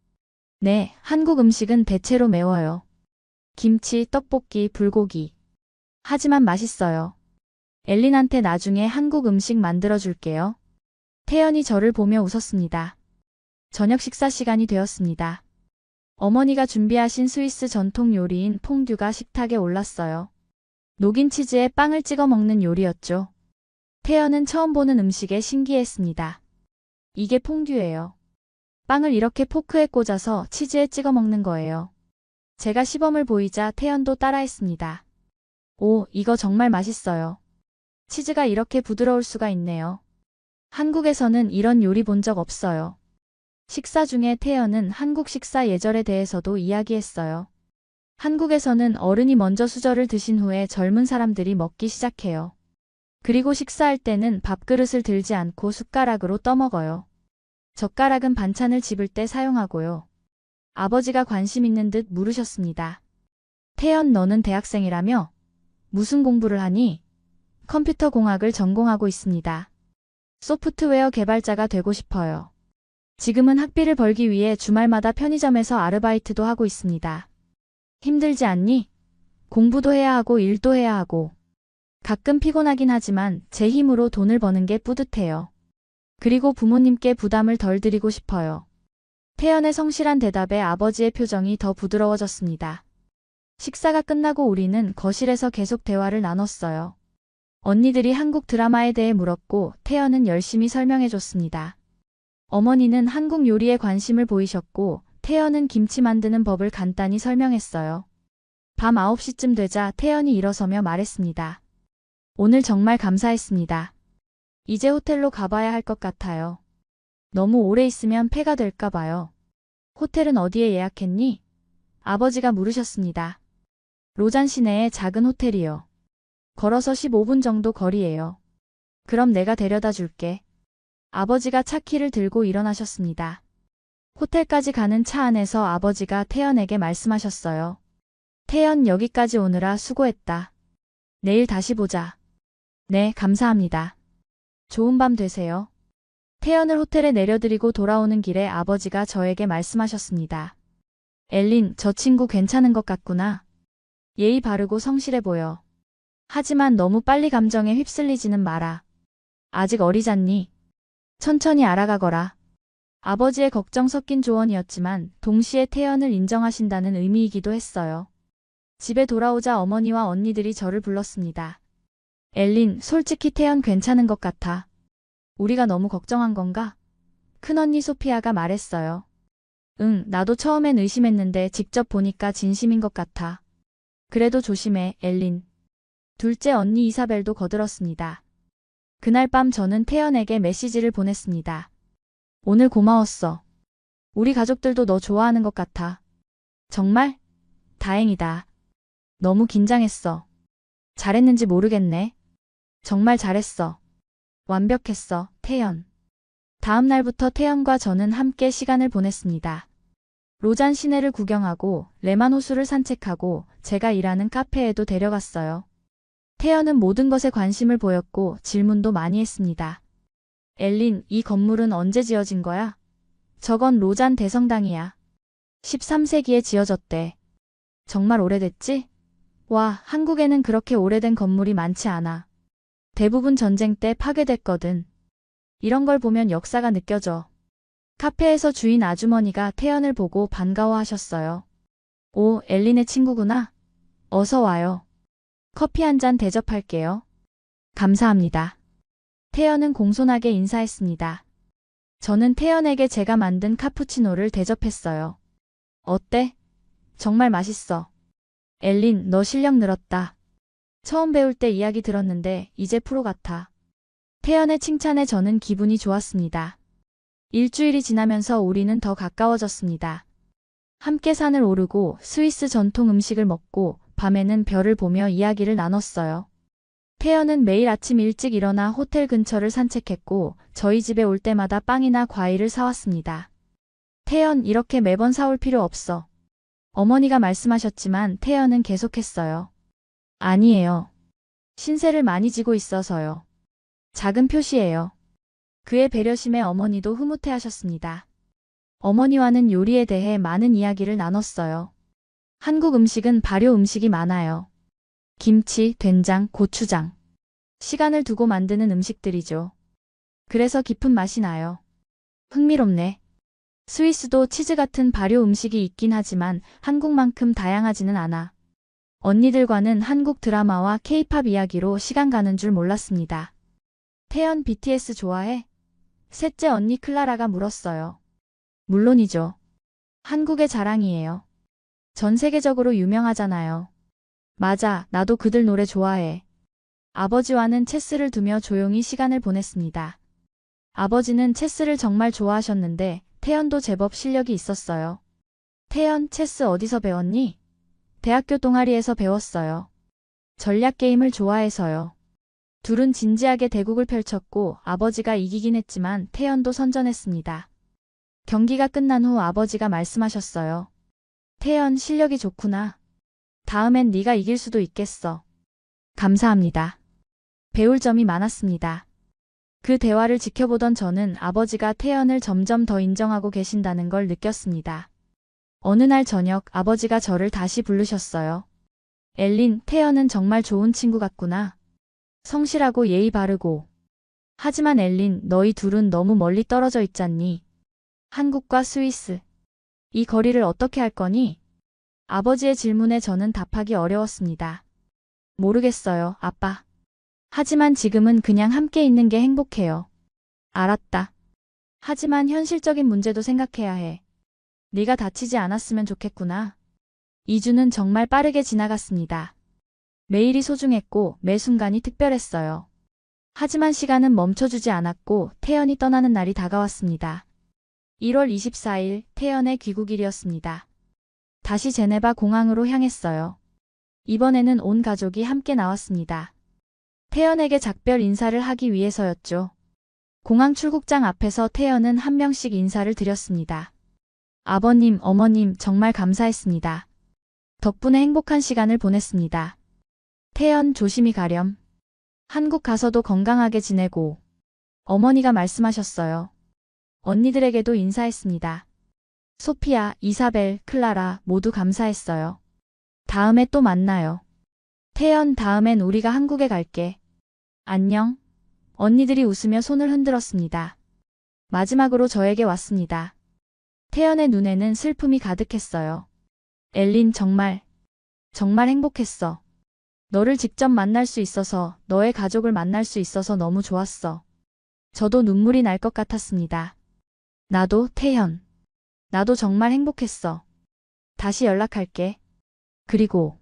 네, 한국 음식은 대체로 매워요. 김치, 떡볶이, 불고기. 하지만 맛있어요. 엘린한테 나중에 한국 음식 만들어줄게요. 태연이 저를 보며 웃었습니다. 저녁 식사 시간이 되었습니다. 어머니가 준비하신 스위스 전통 요리인 퐁듀가 식탁에 올랐어요. 녹인 치즈에 빵을 찍어 먹는 요리였죠. 태연은 처음 보는 음식에 신기했습니다. 이게 퐁듀예요. 빵을 이렇게 포크에 꽂아서 치즈에 찍어 먹는 거예요. 제가 시범을 보이자 태연도 따라했습니다. 오, 이거 정말 맛있어요. 치즈가 이렇게 부드러울 수가 있네요. 한국에서는 이런 요리 본 적 없어요. 식사 중에 태연은 한국 식사 예절에 대해서도 이야기했어요. 한국에서는 어른이 먼저 수저를 드신 후에 젊은 사람들이 먹기 시작해요. 그리고 식사할 때는 밥그릇을 들지 않고 숟가락으로 떠먹어요. 젓가락은 반찬을 집을 때 사용하고요. 아버지가 관심 있는 듯 물으셨습니다. 태연, 너는 대학생이라며? 무슨 공부를 하니? 컴퓨터 공학을 전공하고 있습니다. 소프트웨어 개발자가 되고 싶어요. 지금은 학비를 벌기 위해 주말마다 편의점에서 아르바이트도 하고 있습니다. 힘들지 않니? 공부도 해야 하고 일도 해야 하고. 가끔 피곤하긴 하지만 제 힘으로 돈을 버는 게 뿌듯해요. 그리고 부모님께 부담을 덜 드리고 싶어요. 태연의 성실한 대답에 아버지의 표정이 더 부드러워졌습니다. 식사가 끝나고 우리는 거실에서 계속 대화를 나눴어요. 언니들이 한국 드라마에 대해 물었고 태연은 열심히 설명해줬습니다. 어머니는 한국 요리에 관심을 보이셨고 태연은 김치 만드는 법을 간단히 설명했어요. 밤 9시쯤 되자 태연이 일어서며 말했습니다. 오늘 정말 감사했습니다. 이제 호텔로 가봐야 할 것 같아요. 너무 오래 있으면 폐가 될까 봐요. 호텔은 어디에 예약했니? 아버지가 물으셨습니다. 로잔 시내의 작은 호텔이요. 걸어서 15분 정도 거리예요. 그럼 내가 데려다 줄게. 아버지가 차키를 들고 일어나셨습니다. 호텔까지 가는 차 안에서 아버지가 태연에게 말씀하셨어요. 태연, 여기까지 오느라 수고했다. 내일 다시 보자. 네, 감사합니다. 좋은 밤 되세요. 태연을 호텔에 내려드리고 돌아오는 길에 아버지가 저에게 말씀하셨습니다. 엘린, 저 친구 괜찮은 것 같구나. 예의 바르고 성실해 보여. 하지만 너무 빨리 감정에 휩쓸리지는 마라. 아직 어리잖니. 천천히 알아가거라. 아버지의 걱정 섞인 조언이었지만 동시에 태연을 인정하신다는 의미이기도 했어요. 집에 돌아오자 어머니와 언니들이 저를 불렀습니다. 엘린, 솔직히 태연 괜찮은 것 같아. 우리가 너무 걱정한 건가? 큰언니 소피아가 말했어요. 응, 나도 처음엔 의심했는데 직접 보니까 진심인 것 같아. 그래도 조심해, 엘린. 둘째 언니 이사벨도 거들었습니다. 그날 밤 저는 태연에게 메시지를 보냈습니다. 오늘 고마웠어. 우리 가족들도 너 좋아하는 것 같아. 정말? 다행이다. 너무 긴장했어. 잘했는지 모르겠네. 정말 잘했어. 완벽했어, 태연. 다음 날부터 태연과 저는 함께 시간을 보냈습니다. 로잔 시내를 구경하고 레만 호수를 산책하고 제가 일하는 카페에도 데려갔어요. 태연은 모든 것에 관심을 보였고 질문도 많이 했습니다. 엘린, 이 건물은 언제 지어진 거야? 저건 로잔 대성당이야. 13세기에 지어졌대. 정말 오래됐지? 와, 한국에는 그렇게 오래된 건물이 많지 않아. 대부분 전쟁 때 파괴됐거든. 이런 걸 보면 역사가 느껴져. 카페에서 주인 아주머니가 태연을 보고 반가워하셨어요. 오, 엘린의 친구구나. 어서 와요. 커피 한 잔 대접할게요. 감사합니다. 태연은 공손하게 인사했습니다. 저는 태연에게 제가 만든 카푸치노를 대접했어요. 어때? 정말 맛있어. 엘린, 너 실력 늘었다. 처음 배울 때 이야기 들었는데 이제 프로 같아. 태연의 칭찬에 저는 기분이 좋았습니다. 일주일이 지나면서 우리는 더 가까워졌습니다. 함께 산을 오르고 스위스 전통 음식을 먹고 밤에는 별을 보며 이야기를 나눴어요. 태연은 매일 아침 일찍 일어나 호텔 근처를 산책했고 저희 집에 올 때마다 빵이나 과일을 사왔습니다. 태연, 이렇게 매번 사올 필요 없어. 어머니가 말씀하셨지만 태연은 계속했어요. 아니에요. 신세를 많이 지고 있어서요. 작은 표시예요. 그의 배려심에 어머니도 흐뭇해하셨습니다. 어머니와는 요리에 대해 많은 이야기를 나눴어요. 한국 음식은 발효 음식이 많아요. 김치, 된장, 고추장. 시간을 두고 만드는 음식들이죠. 그래서 깊은 맛이 나요. 흥미롭네. 스위스도 치즈 같은 발효 음식이 있긴 하지만 한국만큼 다양하지는 않아. 언니들과는 한국 드라마와 케이팝 이야기로 시간 가는 줄 몰랐습니다. 태연, BTS 좋아해? 셋째 언니 클라라가 물었어요. 물론이죠. 한국의 자랑이에요. 전 세계적으로 유명하잖아요. 맞아, 나도 그들 노래 좋아해. 아버지와는 체스를 두며 조용히 시간을 보냈습니다. 아버지는 체스를 정말 좋아하셨는데 태연도 제법 실력이 있었어요. 태연, 체스 어디서 배웠니? 대학교 동아리에서 배웠어요. 전략 게임을 좋아해서요. 둘은 진지하게 대국을 펼쳤고 아버지가 이기긴 했지만 태연도 선전했습니다. 경기가 끝난 후 아버지가 말씀하셨어요. 태연, 실력이 좋구나. 다음엔 네가 이길 수도 있겠어. 감사합니다. 배울 점이 많았습니다. 그 대화를 지켜보던 저는 아버지가 태연을 점점 더 인정하고 계신다는 걸 느꼈습니다. 어느 날 저녁 아버지가 저를 다시 부르셨어요. 엘린, 태연은 정말 좋은 친구 같구나. 성실하고 예의 바르고. 하지만 엘린, 너희 둘은 너무 멀리 떨어져 있잖니. 한국과 스위스. 이 거리를 어떻게 할 거니? 아버지의 질문에 저는 답하기 어려웠습니다. 모르겠어요, 아빠. 하지만 지금은 그냥 함께 있는 게 행복해요. 알았다. 하지만 현실적인 문제도 생각해야 해. 네가 다치지 않았으면 좋겠구나. 2주는 정말 빠르게 지나갔습니다. 매일이 소중했고 매 순간이 특별했어요. 하지만 시간은 멈춰주지 않았고 태연이 떠나는 날이 다가왔습니다. 1월 24일 태연의 귀국일이었습니다. 다시 제네바 공항으로 향했어요. 이번에는 온 가족이 함께 나왔습니다. 태연에게 작별 인사를 하기 위해서였죠. 공항 출국장 앞에서 태연은 한 명씩 인사를 드렸습니다. 아버님, 어머님 정말 감사했습니다. 덕분에 행복한 시간을 보냈습니다. 태연 조심히 가렴. 한국 가서도 건강하게 지내고. 어머니가 말씀하셨어요. 언니들에게도 인사했습니다. 소피아, 이사벨, 클라라 모두 감사했어요. 다음에 또 만나요. 태연, 다음엔 우리가 한국에 갈게. 안녕. 언니들이 웃으며 손을 흔들었습니다. 마지막으로 저에게 왔습니다. 태연의 눈에는 슬픔이 가득했어요. 엘린, 정말 행복했어. 너를 직접 만날 수 있어서, 너의 가족을 만날 수 있어서 너무 좋았어. 저도 눈물이 날 것 같았습니다. 나도, 태연. 나도 정말 행복했어. 다시 연락할게. 그리고,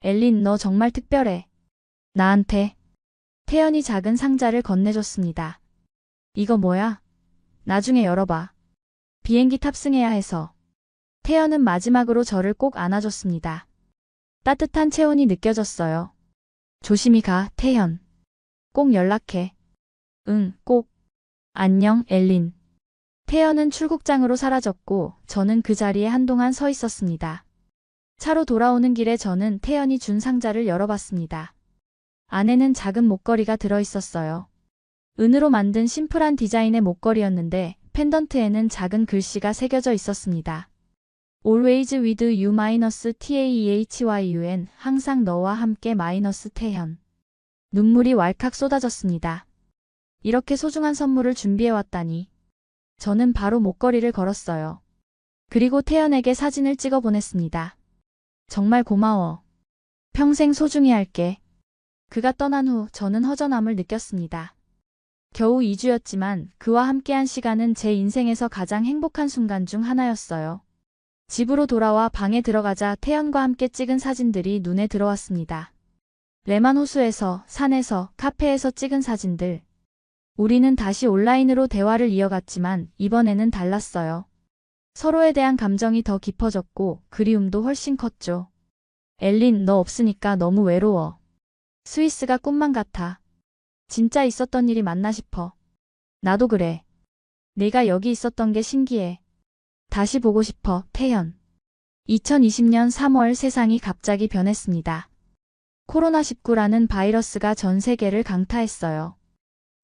엘린, 너 정말 특별해. 나한테. 태연이 작은 상자를 건네줬습니다. 이거 뭐야? 나중에 열어봐. 비행기 탑승해야 해서. 태연은 마지막으로 저를 꼭 안아줬습니다. 따뜻한 체온이 느껴졌어요. 조심히 가, 태연. 꼭 연락해. 응, 꼭. 안녕, 엘린. 태연은 출국장으로 사라졌고 저는 그 자리에 한동안 서 있었습니다. 차로 돌아오는 길에 저는 태연이 준 상자를 열어봤습니다. 안에는 작은 목걸이가 들어있었어요. 은으로 만든 심플한 디자인의 목걸이였는데 펜던트에는 작은 글씨가 새겨져 있었습니다. Always with you-TAEHYUN 항상 너와 함께 마이너스 태연. 눈물이 왈칵 쏟아졌습니다. 이렇게 소중한 선물을 준비해왔다니. 저는 바로 목걸이를 걸었어요. 그리고 태연에게 사진을 찍어 보냈습니다. 정말 고마워. 평생 소중히 할게. 그가 떠난 후 저는 허전함을 느꼈습니다. 겨우 2주였지만 그와 함께한 시간은 제 인생에서 가장 행복한 순간 중 하나였어요. 집으로 돌아와 방에 들어가자 태연과 함께 찍은 사진들이 눈에 들어왔습니다. 레만 호수에서, 산에서, 카페에서 찍은 사진들. 우리는 다시 온라인으로 대화를 이어갔지만 이번에는 달랐어요. 서로에 대한 감정이 더 깊어졌고 그리움도 훨씬 컸죠. 엘린, 너 없으니까 너무 외로워. 스위스가 꿈만 같아. 진짜 있었던 일이 맞나 싶어. 나도 그래. 내가 여기 있었던 게 신기해. 다시 보고 싶어, 태연. 2020년 3월 세상이 갑자기 변했습니다. 코로나19라는 바이러스가 전 세계를 강타했어요.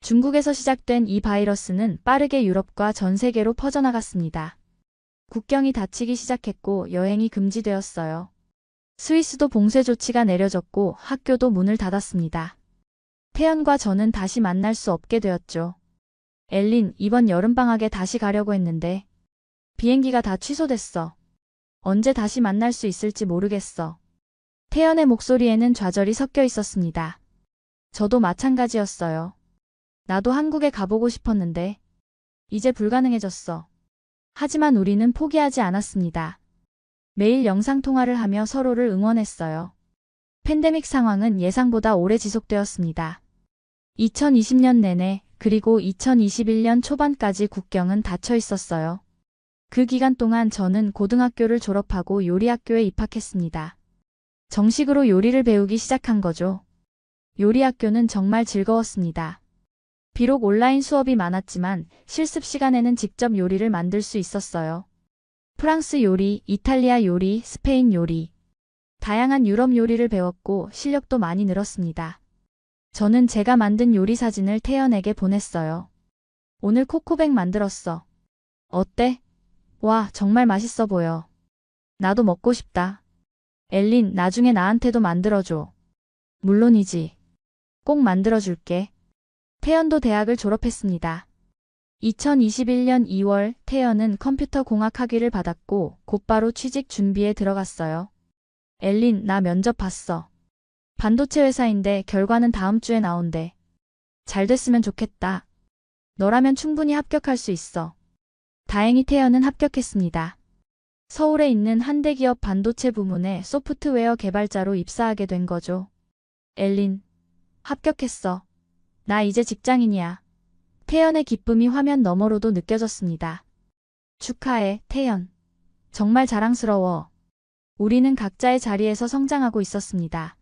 중국에서 시작된 이 바이러스는 빠르게 유럽과 전 세계로 퍼져나갔습니다. 국경이 닫히기 시작했고 여행이 금지되었어요. 스위스도 봉쇄 조치가 내려졌고 학교도 문을 닫았습니다. 태연과 저는 다시 만날 수 없게 되었죠. 엘린, 이번 여름방학에 다시 가려고 했는데 비행기가 다 취소됐어. 언제 다시 만날 수 있을지 모르겠어. 태연의 목소리에는 좌절이 섞여 있었습니다. 저도 마찬가지였어요. 나도 한국에 가보고 싶었는데 이제 불가능해졌어. 하지만 우리는 포기하지 않았습니다. 매일 영상통화를 하며 서로를 응원했어요. 팬데믹 상황은 예상보다 오래 지속되었습니다. 2020년 내내 그리고 2021년 초반까지 국경은 닫혀 있었어요. 그 기간 동안 저는 고등학교를 졸업하고 요리학교에 입학했습니다. 정식으로 요리를 배우기 시작한 거죠. 요리학교는 정말 즐거웠습니다. 비록 온라인 수업이 많았지만 실습 시간에는 직접 요리를 만들 수 있었어요. 프랑스 요리, 이탈리아 요리, 스페인 요리. 다양한 유럽 요리를 배웠고 실력도 많이 늘었습니다. 저는 제가 만든 요리 사진을 태연에게 보냈어요. 오늘 코코백 만들었어. 어때? 와, 정말 맛있어 보여. 나도 먹고 싶다. 엘린, 나중에 나한테도 만들어줘. 물론이지. 꼭 만들어줄게. 태연도 대학을 졸업했습니다. 2021년 2월 태연은 컴퓨터 공학 학위를 받았고 곧바로 취직 준비에 들어갔어요. 엘린, 나 면접 봤어. 반도체 회사인데 결과는 다음 주에 나온대. 잘 됐으면 좋겠다. 너라면 충분히 합격할 수 있어. 다행히 태연은 합격했습니다. 서울에 있는 한 대기업 반도체 부문에 소프트웨어 개발자로 입사하게 된 거죠. 엘린, 합격했어. 나 이제 직장인이야. 태연의 기쁨이 화면 너머로도 느껴졌습니다. 축하해, 태연. 정말 자랑스러워. 우리는 각자의 자리에서 성장하고 있었습니다.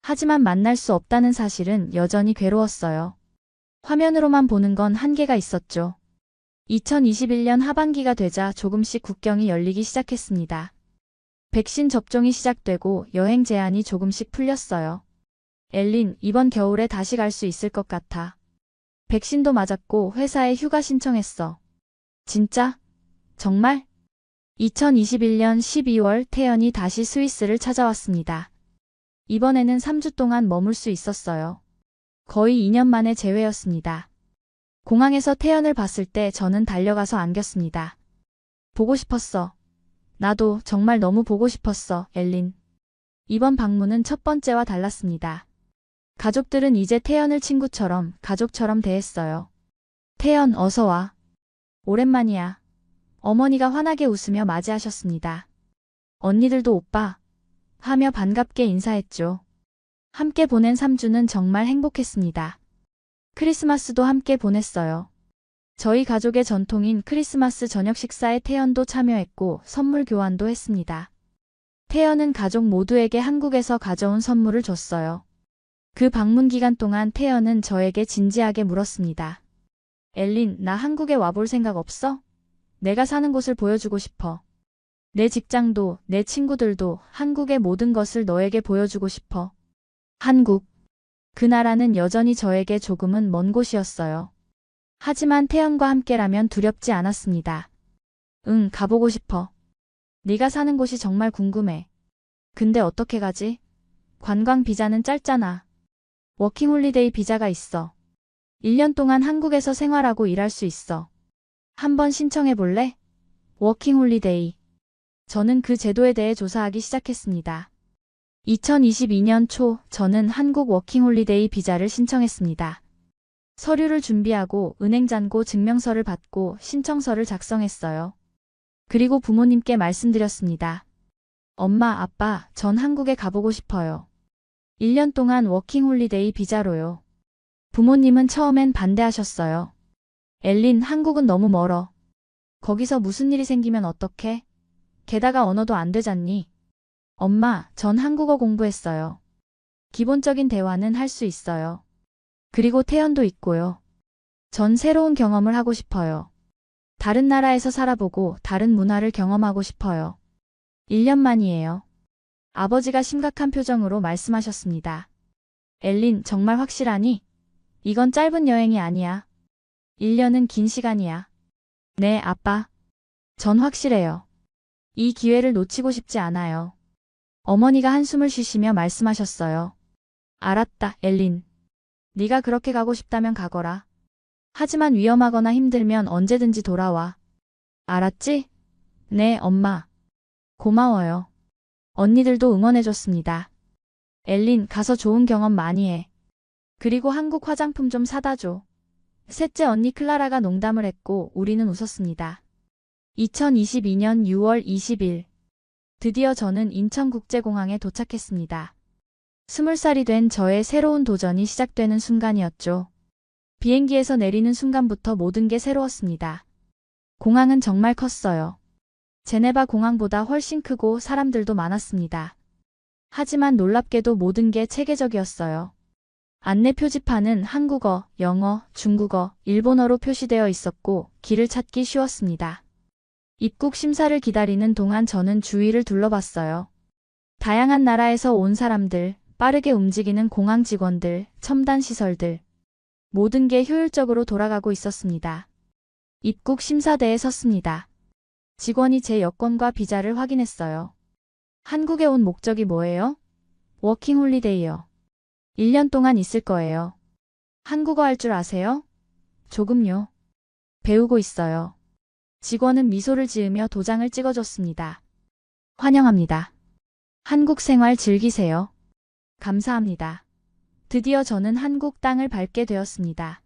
하지만 만날 수 없다는 사실은 여전히 괴로웠어요. 화면으로만 보는 건 한계가 있었죠. 2021년 하반기가 되자 조금씩 국경이 열리기 시작했습니다. 백신 접종이 시작되고 여행 제한이 조금씩 풀렸어요. 엘린, 이번 겨울에 다시 갈 수 있을 것 같아. 백신도 맞았고 회사에 휴가 신청했어. 진짜? 정말? 2021년 12월 태연이 다시 스위스를 찾아왔습니다. 이번에는 3주 동안 머물 수 있었어요. 거의 2년 만에 재회였습니다. 공항에서 태연을 봤을 때 저는 달려가서 안겼습니다. 보고 싶었어. 나도 정말 너무 보고 싶었어, 엘린. 이번 방문은 첫 번째와 달랐습니다. 가족들은 이제 태연을 친구처럼, 가족처럼 대했어요. 태연, 어서 와. 오랜만이야. 어머니가 환하게 웃으며 맞이하셨습니다. 언니들도 오빠 하며 반갑게 인사했죠. 함께 보낸 3주는 정말 행복했습니다. 크리스마스도 함께 보냈어요. 저희 가족의 전통인 크리스마스 저녁 식사에 태연도 참여했고 선물 교환도 했습니다. 태연은 가족 모두에게 한국에서 가져온 선물을 줬어요. 그 방문 기간 동안 태연은 저에게 진지하게 물었습니다. 엘린, 나 한국에 와볼 생각 없어? 내가 사는 곳을 보여주고 싶어. 내 직장도, 내 친구들도, 한국의 모든 것을 너에게 보여주고 싶어. 한국. 그 나라는 여전히 저에게 조금은 먼 곳이었어요. 하지만 태연과 함께라면 두렵지 않았습니다. 응, 가보고 싶어. 네가 사는 곳이 정말 궁금해. 근데 어떻게 가지? 관광 비자는 짧잖아. 워킹홀리데이 비자가 있어. 1년 동안 한국에서 생활하고 일할 수 있어. 한번 신청해 볼래? 워킹홀리데이. 저는 그 제도에 대해 조사하기 시작했습니다. 2022년 초 저는 한국 워킹홀리데이 비자를 신청했습니다. 서류를 준비하고 은행 잔고 증명서를 받고 신청서를 작성했어요. 그리고 부모님께 말씀드렸습니다. 엄마, 아빠, 전 한국에 가보고 싶어요. 1년 동안 워킹홀리데이 비자로요. 부모님은 처음엔 반대하셨어요. 엘린, 한국은 너무 멀어. 거기서 무슨 일이 생기면 어떡해? 게다가 언어도 안 되잖니? 엄마, 전 한국어 공부했어요. 기본적인 대화는 할 수 있어요. 그리고 태연도 있고요. 전 새로운 경험을 하고 싶어요. 다른 나라에서 살아보고 다른 문화를 경험하고 싶어요. 1년 만이에요. 아버지가 심각한 표정으로 말씀하셨습니다. 엘린, 정말 확실하니? 이건 짧은 여행이 아니야. 1년은 긴 시간이야. 네, 아빠. 전 확실해요. 이 기회를 놓치고 싶지 않아요. 어머니가 한숨을 쉬시며 말씀하셨어요. 알았다, 엘린. 네가 그렇게 가고 싶다면 가거라. 하지만 위험하거나 힘들면 언제든지 돌아와. 알았지? 네, 엄마. 고마워요. 언니들도 응원해줬습니다. 엘린, 가서 좋은 경험 많이 해. 그리고 한국 화장품 좀 사다 줘. 셋째 언니 클라라가 농담을 했고 우리는 웃었습니다. 2022년 6월 20일. 드디어 저는 인천국제공항에 도착했습니다. 20살이 된 저의 새로운 도전이 시작되는 순간이었죠. 비행기에서 내리는 순간부터 모든 게 새로웠습니다. 공항은 정말 컸어요. 제네바 공항보다 훨씬 크고 사람들도 많았습니다. 하지만 놀랍게도 모든 게 체계적이었어요. 안내 표지판은 한국어, 영어, 중국어, 일본어로 표시되어 있었고 길을 찾기 쉬웠습니다. 입국 심사를 기다리는 동안 저는 주위를 둘러봤어요. 다양한 나라에서 온 사람들, 빠르게 움직이는 공항 직원들, 첨단 시설들. 모든 게 효율적으로 돌아가고 있었습니다. 입국 심사대에 섰습니다. 직원이 제 여권과 비자를 확인했어요. 한국에 온 목적이 뭐예요? 워킹 홀리데이요. 1년 동안 있을 거예요. 한국어 할 줄 아세요? 조금요. 배우고 있어요. 직원은 미소를 지으며 도장을 찍어줬습니다. 환영합니다. 한국 생활 즐기세요. 감사합니다. 드디어 저는 한국 땅을 밟게 되었습니다.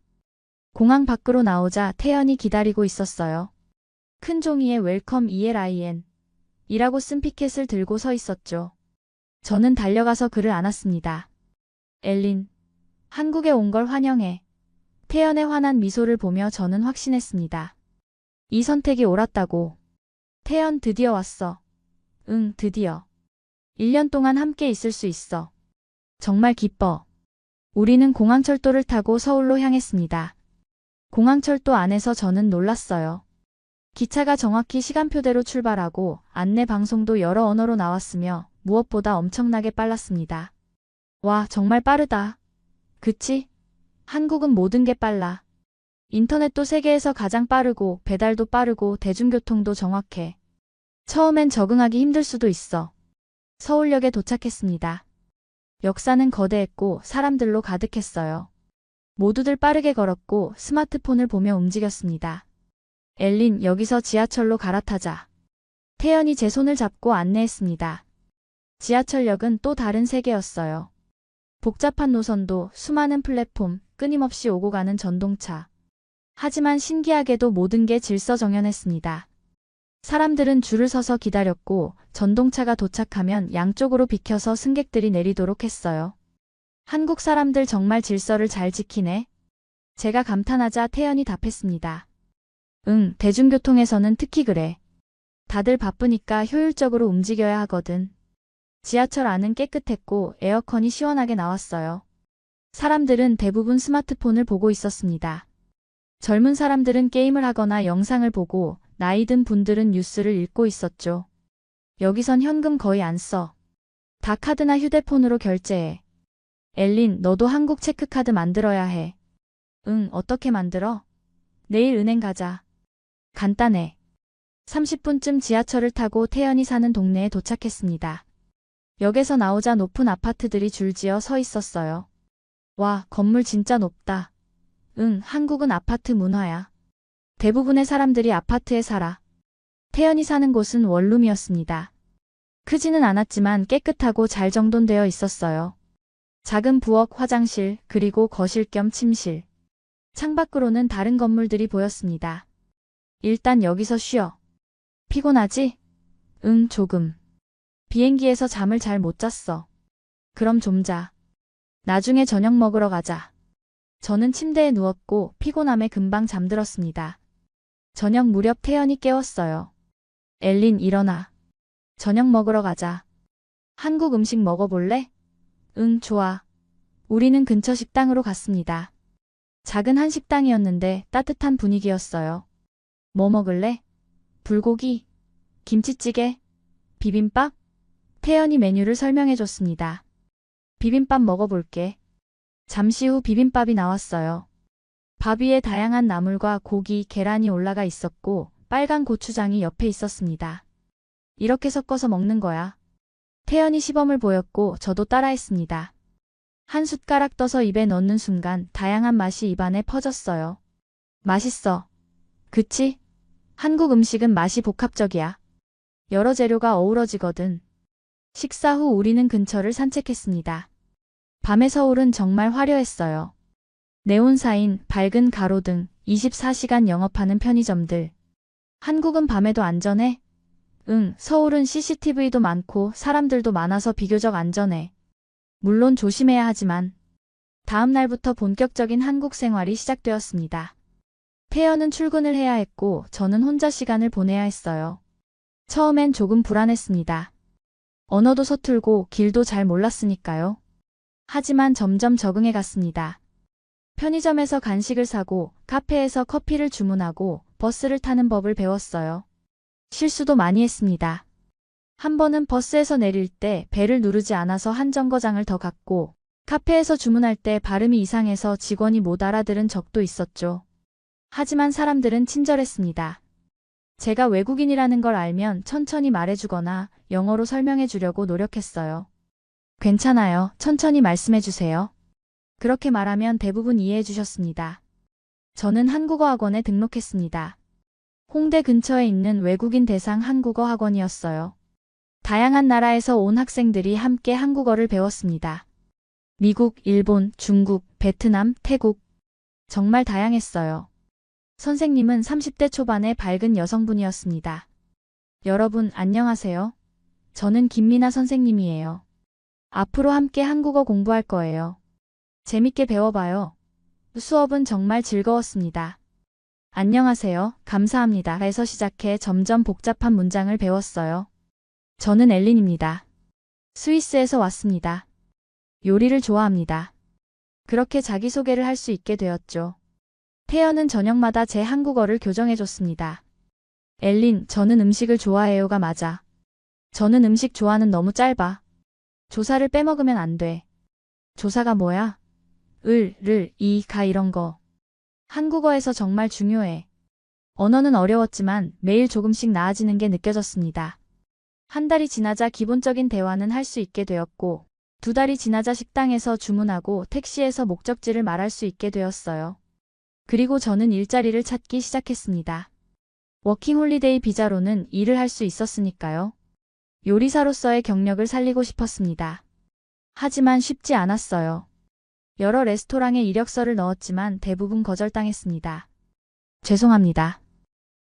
공항 밖으로 나오자 태연이 기다리고 있었어요. 큰 종이에 웰컴 ELIN 이라고 쓴 피켓을 들고 서 있었죠. 저는 달려가서 그를 안았습니다. 엘린, 한국에 온 걸 환영해. 태연의 환한 미소를 보며 저는 확신했습니다. 이 선택이 옳았다고. 태연 드디어 왔어. 응, 드디어. 1년 동안 함께 있을 수 있어. 정말 기뻐. 우리는 공항철도를 타고 서울로 향했습니다. 공항철도 안에서 저는 놀랐어요. 기차가 정확히 시간표대로 출발하고 안내 방송도 여러 언어로 나왔으며 무엇보다 엄청나게 빨랐습니다. 와, 정말 빠르다. 그치? 한국은 모든 게 빨라. 인터넷도 세계에서 가장 빠르고 배달도 빠르고 대중교통도 정확해. 처음엔 적응하기 힘들 수도 있어. 서울역에 도착했습니다. 역사는 거대했고 사람들로 가득했어요. 모두들 빠르게 걸었고 스마트폰을 보며 움직였습니다. 엘린, 여기서 지하철로 갈아타자. 태연이 제 손을 잡고 안내했습니다. 지하철역은 또 다른 세계였어요. 복잡한 노선도 수많은 플랫폼, 끊임없이 오고 가는 전동차. 하지만 신기하게도 모든 게 질서정연했습니다. 사람들은 줄을 서서 기다렸고 전동차가 도착하면 양쪽으로 비켜서 승객들이 내리도록 했어요. 한국 사람들 정말 질서를 잘 지키네. 제가 감탄하자 태연이 답했습니다. 응, 대중교통에서는 특히 그래. 다들 바쁘니까 효율적으로 움직여야 하거든. 지하철 안은 깨끗했고 에어컨이 시원하게 나왔어요. 사람들은 대부분 스마트폰을 보고 있었습니다. 젊은 사람들은 게임을 하거나 영상을 보고 나이 든 분들은 뉴스를 읽고 있었죠. 여기선 현금 거의 안 써. 다 카드나 휴대폰으로 결제해. 엘린, 너도 한국 체크카드 만들어야 해. 응, 어떻게 만들어? 내일 은행 가자. 간단해. 30분쯤 지하철을 타고 태연이 사는 동네에 도착했습니다. 역에서 나오자 높은 아파트들이 줄지어 서 있었어요. 와, 건물 진짜 높다. 응, 한국은 아파트 문화야. 대부분의 사람들이 아파트에 살아. 태연이 사는 곳은 원룸이었습니다. 크지는 않았지만 깨끗하고 잘 정돈되어 있었어요. 작은 부엌, 화장실, 그리고 거실 겸 침실. 창밖으로는 다른 건물들이 보였습니다. 일단 여기서 쉬어. 피곤하지? 응, 조금. 비행기에서 잠을 잘 못 잤어. 그럼 좀 자. 나중에 저녁 먹으러 가자. 저는 침대에 누웠고 피곤함에 금방 잠들었습니다. 저녁 무렵 태연이 깨웠어요. 엘린, 일어나. 저녁 먹으러 가자. 한국 음식 먹어볼래? 응, 좋아. 우리는 근처 식당으로 갔습니다. 작은 한식당이었는데 따뜻한 분위기였어요. 뭐 먹을래? 불고기, 김치찌개, 비빔밥? 태연이 메뉴를 설명해줬습니다. 비빔밥 먹어볼게. 잠시 후 비빔밥이 나왔어요. 밥 위에 다양한 나물과 고기, 계란이 올라가 있었고 빨간 고추장이 옆에 있었습니다. 이렇게 섞어서 먹는 거야. 태연이 시범을 보였고 저도 따라했습니다. 한 숟가락 떠서 입에 넣는 순간 다양한 맛이 입안에 퍼졌어요. 맛있어. 그치? 한국 음식은 맛이 복합적이야. 여러 재료가 어우러지거든. 식사 후 우리는 근처를 산책했습니다. 밤의 서울은 정말 화려했어요. 네온사인, 밝은 가로등, 24시간 영업하는 편의점들. 한국은 밤에도 안전해? 응, 서울은 CCTV도 많고 사람들도 많아서 비교적 안전해. 물론 조심해야 하지만. 다음 날부터 본격적인 한국 생활이 시작되었습니다. 태연은 출근을 해야 했고 저는 혼자 시간을 보내야 했어요. 처음엔 조금 불안했습니다. 언어도 서툴고 길도 잘 몰랐으니까요. 하지만 점점 적응해 갔습니다. 편의점에서 간식을 사고 카페에서 커피를 주문하고 버스를 타는 법을 배웠어요. 실수도 많이 했습니다. 한 번은 버스에서 내릴 때 벨을 누르지 않아서 한 정거장을 더 갔고, 카페에서 주문할 때 발음이 이상해서 직원이 못 알아들은 적도 있었죠. 하지만 사람들은 친절했습니다. 제가 외국인이라는 걸 알면 천천히 말해주거나 영어로 설명해 주려고 노력했어요. 괜찮아요. 천천히 말씀해 주세요. 그렇게 말하면 대부분 이해해 주셨습니다. 저는 한국어 학원에 등록했습니다. 홍대 근처에 있는 외국인 대상 한국어 학원이었어요. 다양한 나라에서 온 학생들이 함께 한국어를 배웠습니다. 미국, 일본, 중국, 베트남, 태국. 정말 다양했어요. 선생님은 30대 초반의 밝은 여성분이었습니다. 여러분, 안녕하세요. 저는 김미나 선생님이에요. 앞으로 함께 한국어 공부할 거예요. 재밌게 배워봐요. 수업은 정말 즐거웠습니다. 안녕하세요. 감사합니다. 에서 시작해 점점 복잡한 문장을 배웠어요. 저는 엘린입니다. 스위스에서 왔습니다. 요리를 좋아합니다. 그렇게 자기소개를 할 수 있게 되었죠. 태연은 저녁마다 제 한국어를 교정해줬습니다. 엘린, 저는 음식을 좋아해요가 맞아. 저는 음식 좋아는 너무 짧아. 조사를 빼먹으면 안 돼. 조사가 뭐야? 가 이런 거. 한국어에서 정말 중요해. 언어는 어려웠지만 매일 조금씩 나아지는 게 느껴졌습니다. 한 달이 지나자 기본적인 대화는 할 수 있게 되었고, 2달이 지나자 식당에서 주문하고 택시에서 목적지를 말할 수 있게 되었어요. 그리고 저는 일자리를 찾기 시작했습니다. 워킹홀리데이 비자로는 일을 할 수 있었으니까요. 요리사로서의 경력을 살리고 싶었습니다. 하지만 쉽지 않았어요. 여러 레스토랑에 이력서를 넣었지만 대부분 거절당했습니다. 죄송합니다.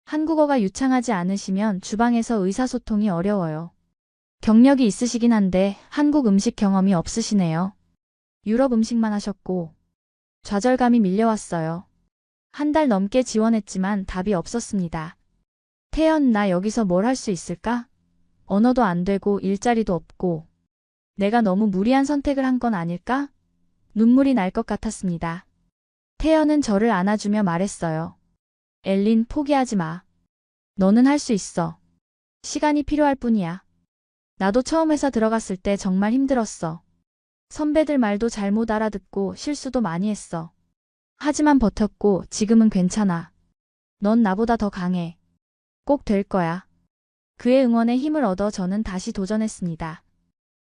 한국어가 유창하지 않으시면 주방에서 의사소통이 어려워요. 경력이 있으시긴 한데 한국 음식 경험이 없으시네요. 유럽 음식만 하셨고 좌절감이 밀려왔어요. 한 달 넘게 지원했지만 답이 없었습니다. 태연, 나 여기서 뭘 할 수 있을까? 언어도 안 되고 일자리도 없고 내가 너무 무리한 선택을 한 건 아닐까? 눈물이 날 것 같았습니다. 태연은 저를 안아주며 말했어요. 엘린, 포기하지 마. 너는 할 수 있어. 시간이 필요할 뿐이야. 나도 처음 회사 들어갔을 때 정말 힘들었어. 선배들 말도 잘못 알아듣고 실수도 많이 했어. 하지만 버텼고 지금은 괜찮아. 넌 나보다 더 강해. 꼭 될 거야. 그의 응원에 힘을 얻어 저는 다시 도전했습니다.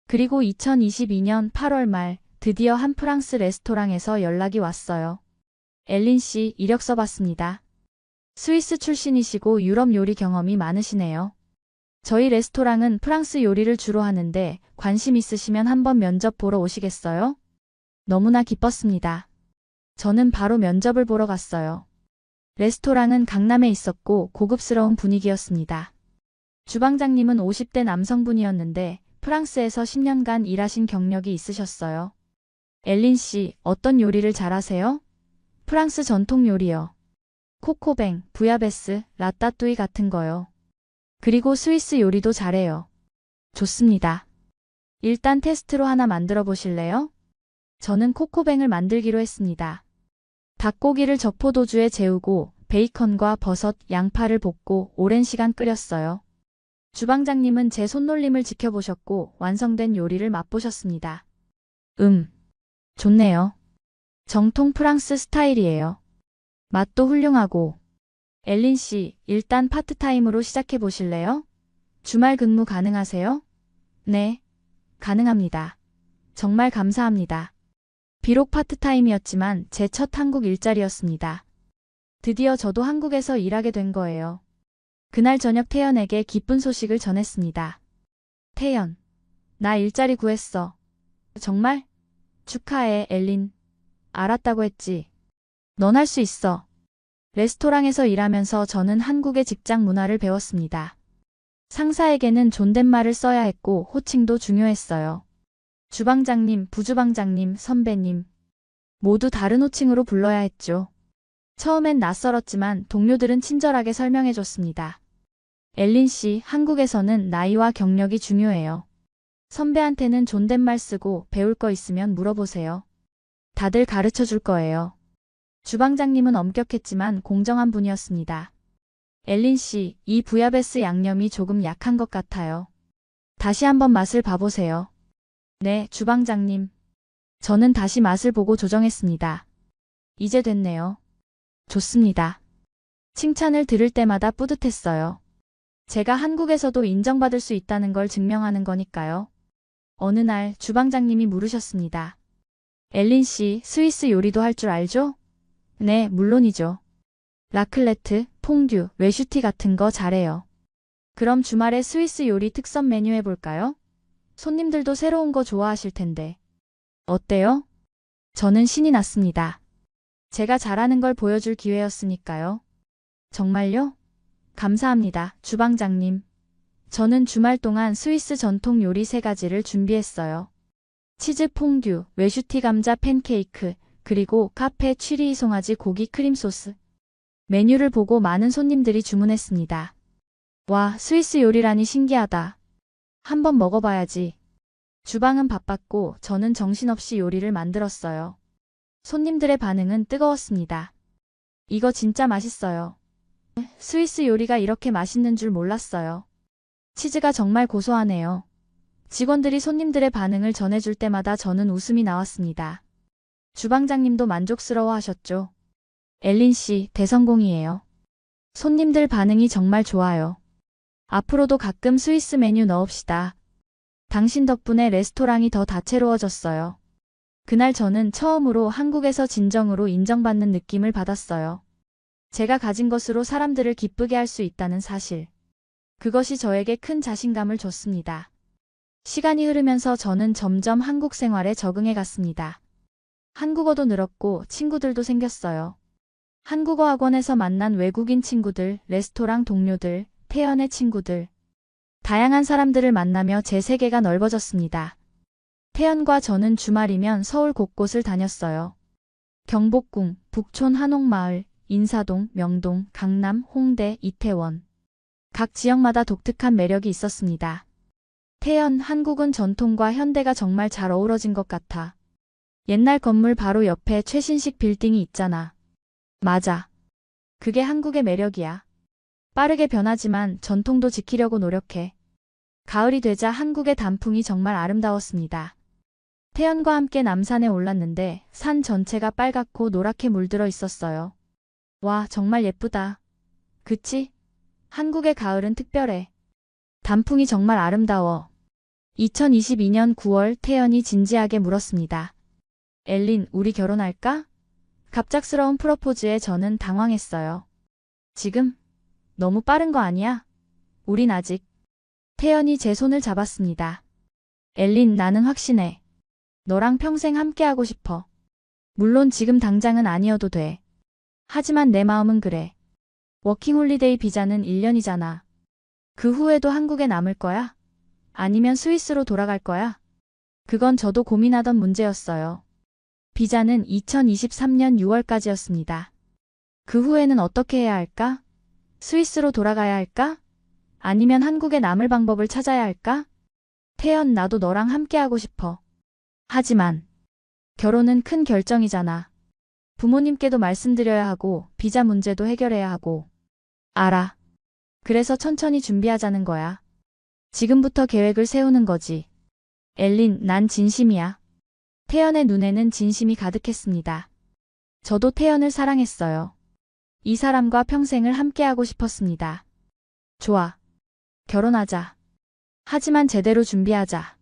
그리고 2022년 8월 말 드디어 한 프랑스 레스토랑에서 연락이 왔어요. 엘린 씨, 이력서 봤습니다. 스위스 출신이시고 유럽 요리 경험이 많으시네요. 저희 레스토랑은 프랑스 요리를 주로 하는데 관심 있으시면 한번 면접 보러 오시겠어요? 너무나 기뻤습니다. 저는 바로 면접을 보러 갔어요. 레스토랑은 강남에 있었고 고급스러운 분위기였습니다. 주방장님은 50대 남성분이었는데 프랑스에서 10년간 일하신 경력이 있으셨어요. 엘린 씨, 어떤 요리를 잘하세요? 프랑스 전통 요리요. 코코뱅, 부야베스, 라따뚜이 같은 거요. 그리고 스위스 요리도 잘해요. 좋습니다. 일단 테스트로 하나 만들어 보실래요? 저는 코코뱅을 만들기로 했습니다. 닭고기를 적포도주에 재우고 베이컨과 버섯, 양파를 볶고 오랜 시간 끓였어요. 주방장님은 제 손놀림을 지켜보셨고 완성된 요리를 맛보셨습니다. 좋네요. 정통 프랑스 스타일이에요. 맛도 훌륭하고. 엘린 씨, 일단 파트타임으로 시작해 보실래요? 주말 근무 가능하세요? 네, 가능합니다. 정말 감사합니다. 비록 파트타임이었지만 제 첫 한국 일자리였습니다. 드디어 저도 한국에서 일하게 된 거예요. 그날 저녁 태연에게 기쁜 소식을 전했습니다. 태연, 나 일자리 구했어. 정말? 축하해, 엘린. 알았다고 했지. 넌 할 수 있어. 레스토랑에서 일하면서 저는 한국의 직장 문화를 배웠습니다. 상사에게는 존댓말을 써야 했고 호칭도 중요했어요. 주방장님, 부주방장님, 선배님. 모두 다른 호칭으로 불러야 했죠. 처음엔 낯설었지만 동료들은 친절하게 설명해줬습니다. 엘린 씨, 한국에서는 나이와 경력이 중요해요. 선배한테는 존댓말 쓰고 배울 거 있으면 물어보세요. 다들 가르쳐 줄 거예요. 주방장님은 엄격했지만 공정한 분이었습니다. 엘린 씨, 이 부야베스 양념이 조금 약한 것 같아요. 다시 한번 맛을 봐보세요. 네, 주방장님. 저는 다시 맛을 보고 조정했습니다. 이제 됐네요. 좋습니다. 칭찬을 들을 때마다 뿌듯했어요. 제가 한국에서도 인정받을 수 있다는 걸 증명하는 거니까요. 어느 날 주방장님이 물으셨습니다. 엘린 씨, 스위스 요리도 할 줄 알죠? 네, 물론이죠. 라클레트, 퐁듀, 외슈티 같은 거 잘해요. 그럼 주말에 스위스 요리 특선 메뉴 해볼까요? 손님들도 새로운 거 좋아하실 텐데. 어때요? 저는 신이 났습니다. 제가 잘하는 걸 보여줄 기회였으니까요. 정말요? 감사합니다, 주방장님. 저는 주말 동안 스위스 전통 요리 3가지를 준비했어요. 치즈 퐁듀, 외슈티 감자 팬케이크, 그리고 카페 취리 송아지 고기 크림 소스. 메뉴를 보고 많은 손님들이 주문했습니다. 와, 스위스 요리라니 신기하다. 한번 먹어봐야지. 주방은 바빴고 저는 정신없이 요리를 만들었어요. 손님들의 반응은 뜨거웠습니다. 이거 진짜 맛있어요. 스위스 요리가 이렇게 맛있는 줄 몰랐어요. 치즈가 정말 고소하네요. 직원들이 손님들의 반응을 전해줄 때마다 저는 웃음이 나왔습니다. 주방장님도 만족스러워 하셨죠? 엘린 씨, 대성공이에요. 손님들 반응이 정말 좋아요. 앞으로도 가끔 스위스 메뉴 넣읍시다. 당신 덕분에 레스토랑이 더 다채로워졌어요. 그날 저는 처음으로 한국에서 진정으로 인정받는 느낌을 받았어요. 제가 가진 것으로 사람들을 기쁘게 할 수 있다는 사실. 그것이 저에게 큰 자신감을 줬습니다. 시간이 흐르면서 저는 점점 한국 생활에 적응해 갔습니다. 한국어도 늘었고 친구들도 생겼어요. 한국어 학원에서 만난 외국인 친구들, 레스토랑 동료들, 태연의 친구들. 다양한 사람들을 만나며 제 세계가 넓어졌습니다. 태연과 저는 주말이면 서울 곳곳을 다녔어요. 경복궁, 북촌 한옥마을, 인사동, 명동, 강남, 홍대, 이태원. 각 지역마다 독특한 매력이 있었습니다. 태연, 한국은 전통과 현대가 정말 잘 어우러진 것 같아. 옛날 건물 바로 옆에 최신식 빌딩이 있잖아. 맞아. 그게 한국의 매력이야. 빠르게 변하지만 전통도 지키려고 노력해. 가을이 되자 한국의 단풍이 정말 아름다웠습니다. 태연과 함께 남산에 올랐는데 산 전체가 빨갛고 노랗게 물들어 있었어요. 와, 정말 예쁘다. 그치? 한국의 가을은 특별해. 단풍이 정말 아름다워. 2022년 9월 태연이 진지하게 물었습니다. 엘린, 우리 결혼할까? 갑작스러운 프로포즈에 저는 당황했어요. 지금? 너무 빠른 거 아니야? 우린 아직. 태연이 제 손을 잡았습니다. 엘린, 나는 확신해. 너랑 평생 함께하고 싶어. 물론 지금 당장은 아니어도 돼. 하지만 내 마음은 그래. 워킹홀리데이 비자는 1년이잖아. 그 후에도 한국에 남을 거야? 아니면 스위스로 돌아갈 거야? 그건 저도 고민하던 문제였어요. 비자는 2023년 6월까지였습니다. 그 후에는 어떻게 해야 할까? 스위스로 돌아가야 할까? 아니면 한국에 남을 방법을 찾아야 할까? 태연, 나도 너랑 함께하고 싶어. 하지만 결혼은 큰 결정이잖아. 부모님께도 말씀드려야 하고 비자 문제도 해결해야 하고. 알아. 그래서 천천히 준비하자는 거야. 지금부터 계획을 세우는 거지. 엘린, 난 진심이야. 태연의 눈에는 진심이 가득했습니다. 저도 태연을 사랑했어요. 이 사람과 평생을 함께하고 싶었습니다. 좋아. 결혼하자. 하지만 제대로 준비하자.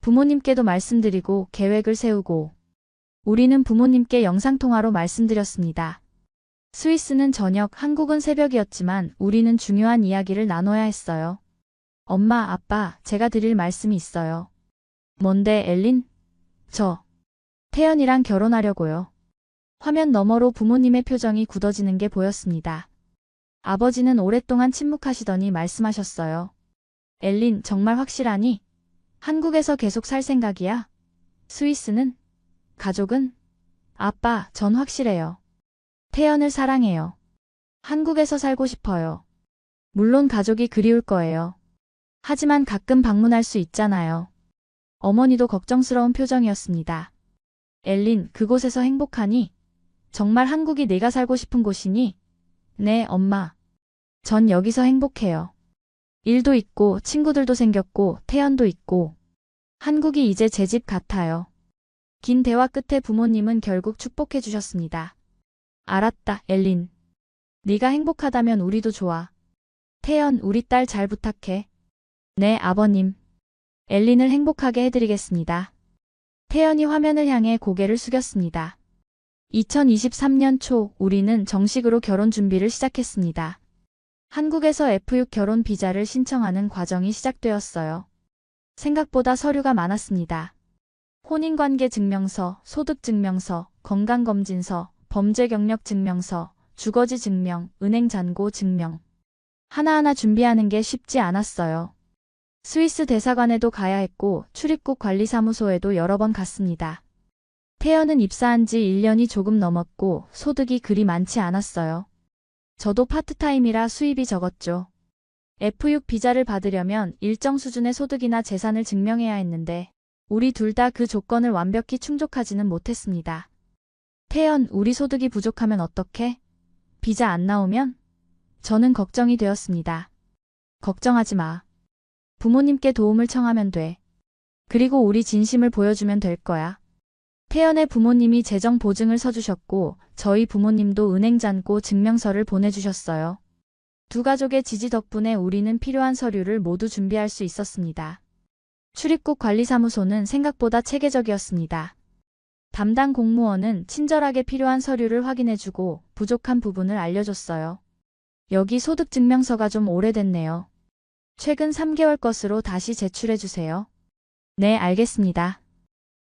부모님께도 말씀드리고 계획을 세우고. 우리는 부모님께 영상통화로 말씀드렸습니다. 스위스는 저녁, 한국은 새벽이었지만 우리는 중요한 이야기를 나눠야 했어요. 엄마, 아빠, 제가 드릴 말씀이 있어요. 뭔데, 엘린? 저 태연이랑 결혼하려고요. 화면 너머로 부모님의 표정이 굳어지는 게 보였습니다. 아버지는 오랫동안 침묵하시더니 말씀하셨어요. 엘린, 정말 확실하니? 한국에서 계속 살 생각이야? 스위스는? 가족은? 아빠, 전 확실해요. 태연을 사랑해요. 한국에서 살고 싶어요. 물론 가족이 그리울 거예요. 하지만 가끔 방문할 수 있잖아요. 어머니도 걱정스러운 표정이었습니다. 엘린, 그곳에서 행복하니? 정말 한국이 내가 살고 싶은 곳이니? 네, 엄마. 전 여기서 행복해요. 일도 있고 친구들도 생겼고 태연도 있고 한국이 이제 제 집 같아요. 긴 대화 끝에 부모님은 결국 축복해 주셨습니다. 알았다, 엘린. 네가 행복하다면 우리도 좋아. 태연, 우리 딸 잘 부탁해. 네, 아버님. 엘린을 행복하게 해드리겠습니다. 태연이 화면을 향해 고개를 숙였습니다. 2023년 초 우리는 정식으로 결혼 준비를 시작했습니다. 한국에서 F6 결혼 비자를 신청하는 과정이 시작되었어요. 생각보다 서류가 많았습니다. 혼인관계 증명서, 소득증명서, 건강검진서, 범죄 경력 증명서, 주거지 증명, 은행 잔고 증명. 하나하나 준비하는 게 쉽지 않았어요. 스위스 대사관에도 가야 했고 출입국 관리사무소에도 여러 번 갔습니다. 태연은 입사한 지 1년이 조금 넘었고 소득이 그리 많지 않았어요. 저도 파트타임이라 수입이 적었죠. F6 비자를 받으려면 일정 수준의 소득이나 재산을 증명해야 했는데 우리 둘 다 그 조건을 완벽히 충족하지는 못했습니다. 태연, 우리 소득이 부족하면 어떡해? 비자 안 나오면? 저는 걱정이 되었습니다. 걱정하지 마. 부모님께 도움을 청하면 돼. 그리고 우리 진심을 보여주면 될 거야. 태연의 부모님이 재정 보증을 서주셨고 저희 부모님도 은행 잔고 증명서를 보내주셨어요. 두 가족의 지지 덕분에 우리는 필요한 서류를 모두 준비할 수 있었습니다. 출입국 관리사무소는 생각보다 체계적이었습니다. 담당 공무원은 친절하게 필요한 서류를 확인해주고 부족한 부분을 알려줬어요. 여기 소득증명서가 좀 오래됐네요. 최근 3개월 것으로 다시 제출해주세요. 네, 알겠습니다.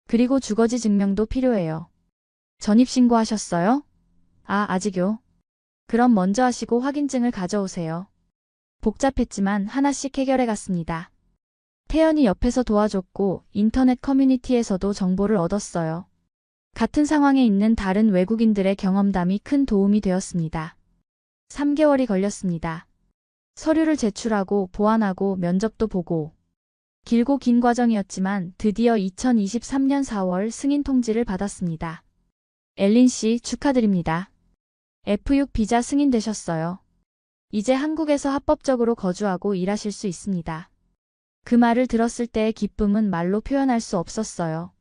그리고 주거지 증명도 필요해요. 전입신고하셨어요? 아직요. 그럼 먼저 하시고 확인증을 가져오세요. 복잡했지만 하나씩 해결해 갔습니다. 태연이 옆에서 도와줬고 인터넷 커뮤니티에서도 정보를 얻었어요. 같은 상황에 있는 다른 외국인들의 경험담이 큰 도움이 되었습니다. 3개월이 걸렸습니다. 서류를 제출하고 보완하고 면접도 보고. 길고 긴 과정이었지만 드디어 2023년 4월 승인 통지를 받았습니다. 엘린 씨 축하드립니다. F6 비자 승인되셨어요. 이제 한국에서 합법적으로 거주하고 일하실 수 있습니다. 그 말을 들었을 때의 기쁨은 말로 표현할 수 없었어요.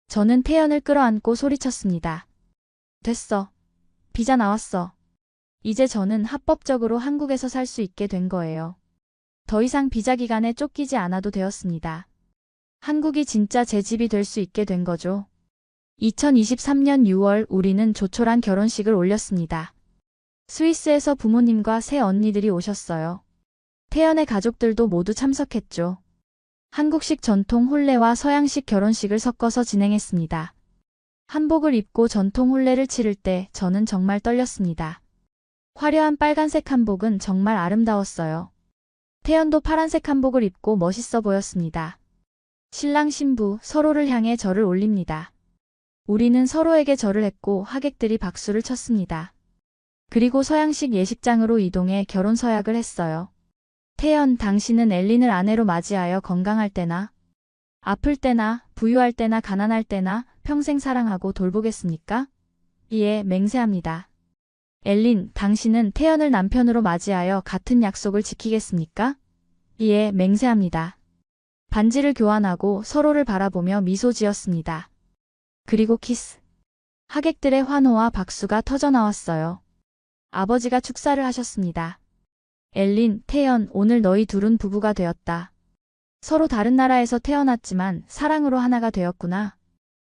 저는 태연을 끌어안고 소리쳤습니다. 됐어. 비자 나왔어. 이제 저는 합법적으로 한국에서 살 수 있게 된 거예요. 더 이상 비자 기간에 쫓기지 않아도 되었습니다. 한국이 진짜 제 집이 될 수 있게 된 거죠. 2023년 6월 우리는 조촐한 결혼식을 올렸습니다. 스위스에서 부모님과 새 언니들이 오셨어요. 태연의 가족들도 모두 참석했죠. 한국식 전통 혼례와 서양식 결혼식을 섞어서 진행했습니다. 한복을 입고 전통 혼례를 치를 때 저는 정말 떨렸습니다. 화려한 빨간색 한복은 정말 아름다웠어요. 태연도 파란색 한복을 입고 멋있어 보였습니다. 신랑 신부 서로를 향해 절을 올립니다. 우리는 서로에게 절을 했고 하객들이 박수를 쳤습니다. 그리고 서양식 예식장으로 이동해 결혼 서약을 했어요. 태연, 당신은 엘린을 아내로 맞이하여 건강할 때나, 아플 때나, 부유할 때나, 가난할 때나 평생 사랑하고 돌보겠습니까? 예, 맹세합니다. 엘린, 당신은 태연을 남편으로 맞이하여 같은 약속을 지키겠습니까? 예, 맹세합니다. 반지를 교환하고 서로를 바라보며 미소 지었습니다. 그리고 키스. 하객들의 환호와 박수가 터져나왔어요. 아버지가 축사를 하셨습니다. 엘린, 태연, 오늘 너희 둘은 부부가 되었다. 서로 다른 나라에서 태어났지만 사랑으로 하나가 되었구나.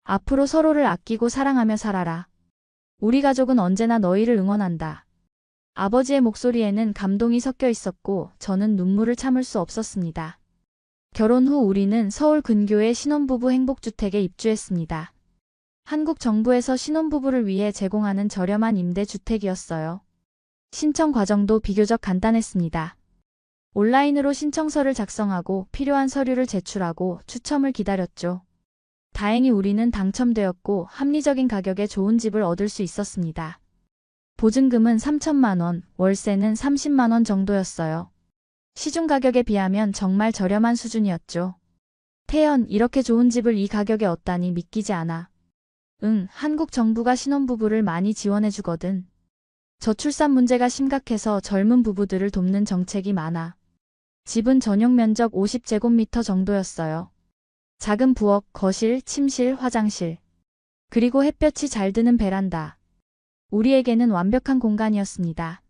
앞으로 서로를 아끼고 사랑하며 살아라. 우리 가족은 언제나 너희를 응원한다. 아버지의 목소리에는 감동이 섞여 있었고 저는 눈물을 참을 수 없었습니다. 결혼 후 우리는 서울 근교의 신혼부부 행복주택에 입주했습니다. 한국 정부에서 신혼부부를 위해 제공하는 저렴한 임대주택이었어요. 신청 과정도 비교적 간단했습니다. 온라인으로 신청서를 작성하고 필요한 서류를 제출하고 추첨을 기다렸죠. 다행히 우리는 당첨되었고 합리적인 가격에 좋은 집을 얻을 수 있었습니다. 보증금은 3천만 원, 월세는 30만 원 정도였어요. 시중 가격에 비하면 정말 저렴한 수준이었죠. 태연, 이렇게 좋은 집을 이 가격에 얻다니 믿기지 않아. 응, 한국 정부가 신혼부부를 많이 지원해주거든. 저출산 문제가 심각해서 젊은 부부들을 돕는 정책이 많아. 집은 전용 면적 50제곱미터 정도였어요. 작은 부엌, 거실, 침실, 화장실. 그리고 햇볕이 잘 드는 베란다. 우리에게는 완벽한 공간이었습니다.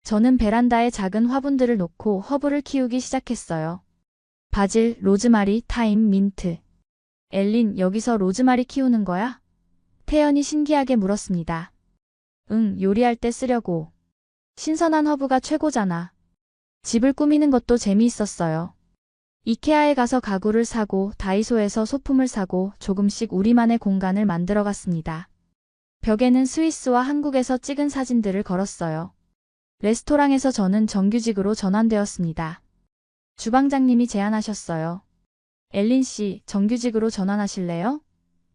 저는 베란다에 작은 화분들을 놓고 허브를 키우기 시작했어요. 바질, 로즈마리, 타임, 민트. 엘린, 여기서 로즈마리 키우는 거야? 태연이 신기하게 물었습니다. 응, 요리할 때 쓰려고. 신선한 허브가 최고잖아. 집을 꾸미는 것도 재미있었어요. 이케아에 가서 가구를 사고 다이소에서 소품을 사고 조금씩 우리만의 공간을 만들어 갔습니다. 벽에는 스위스와 한국에서 찍은 사진들을 걸었어요. 레스토랑에서 저는 정규직으로 전환되었습니다. 주방장님이 제안하셨어요. 엘린 씨, 정규직으로 전환하실래요?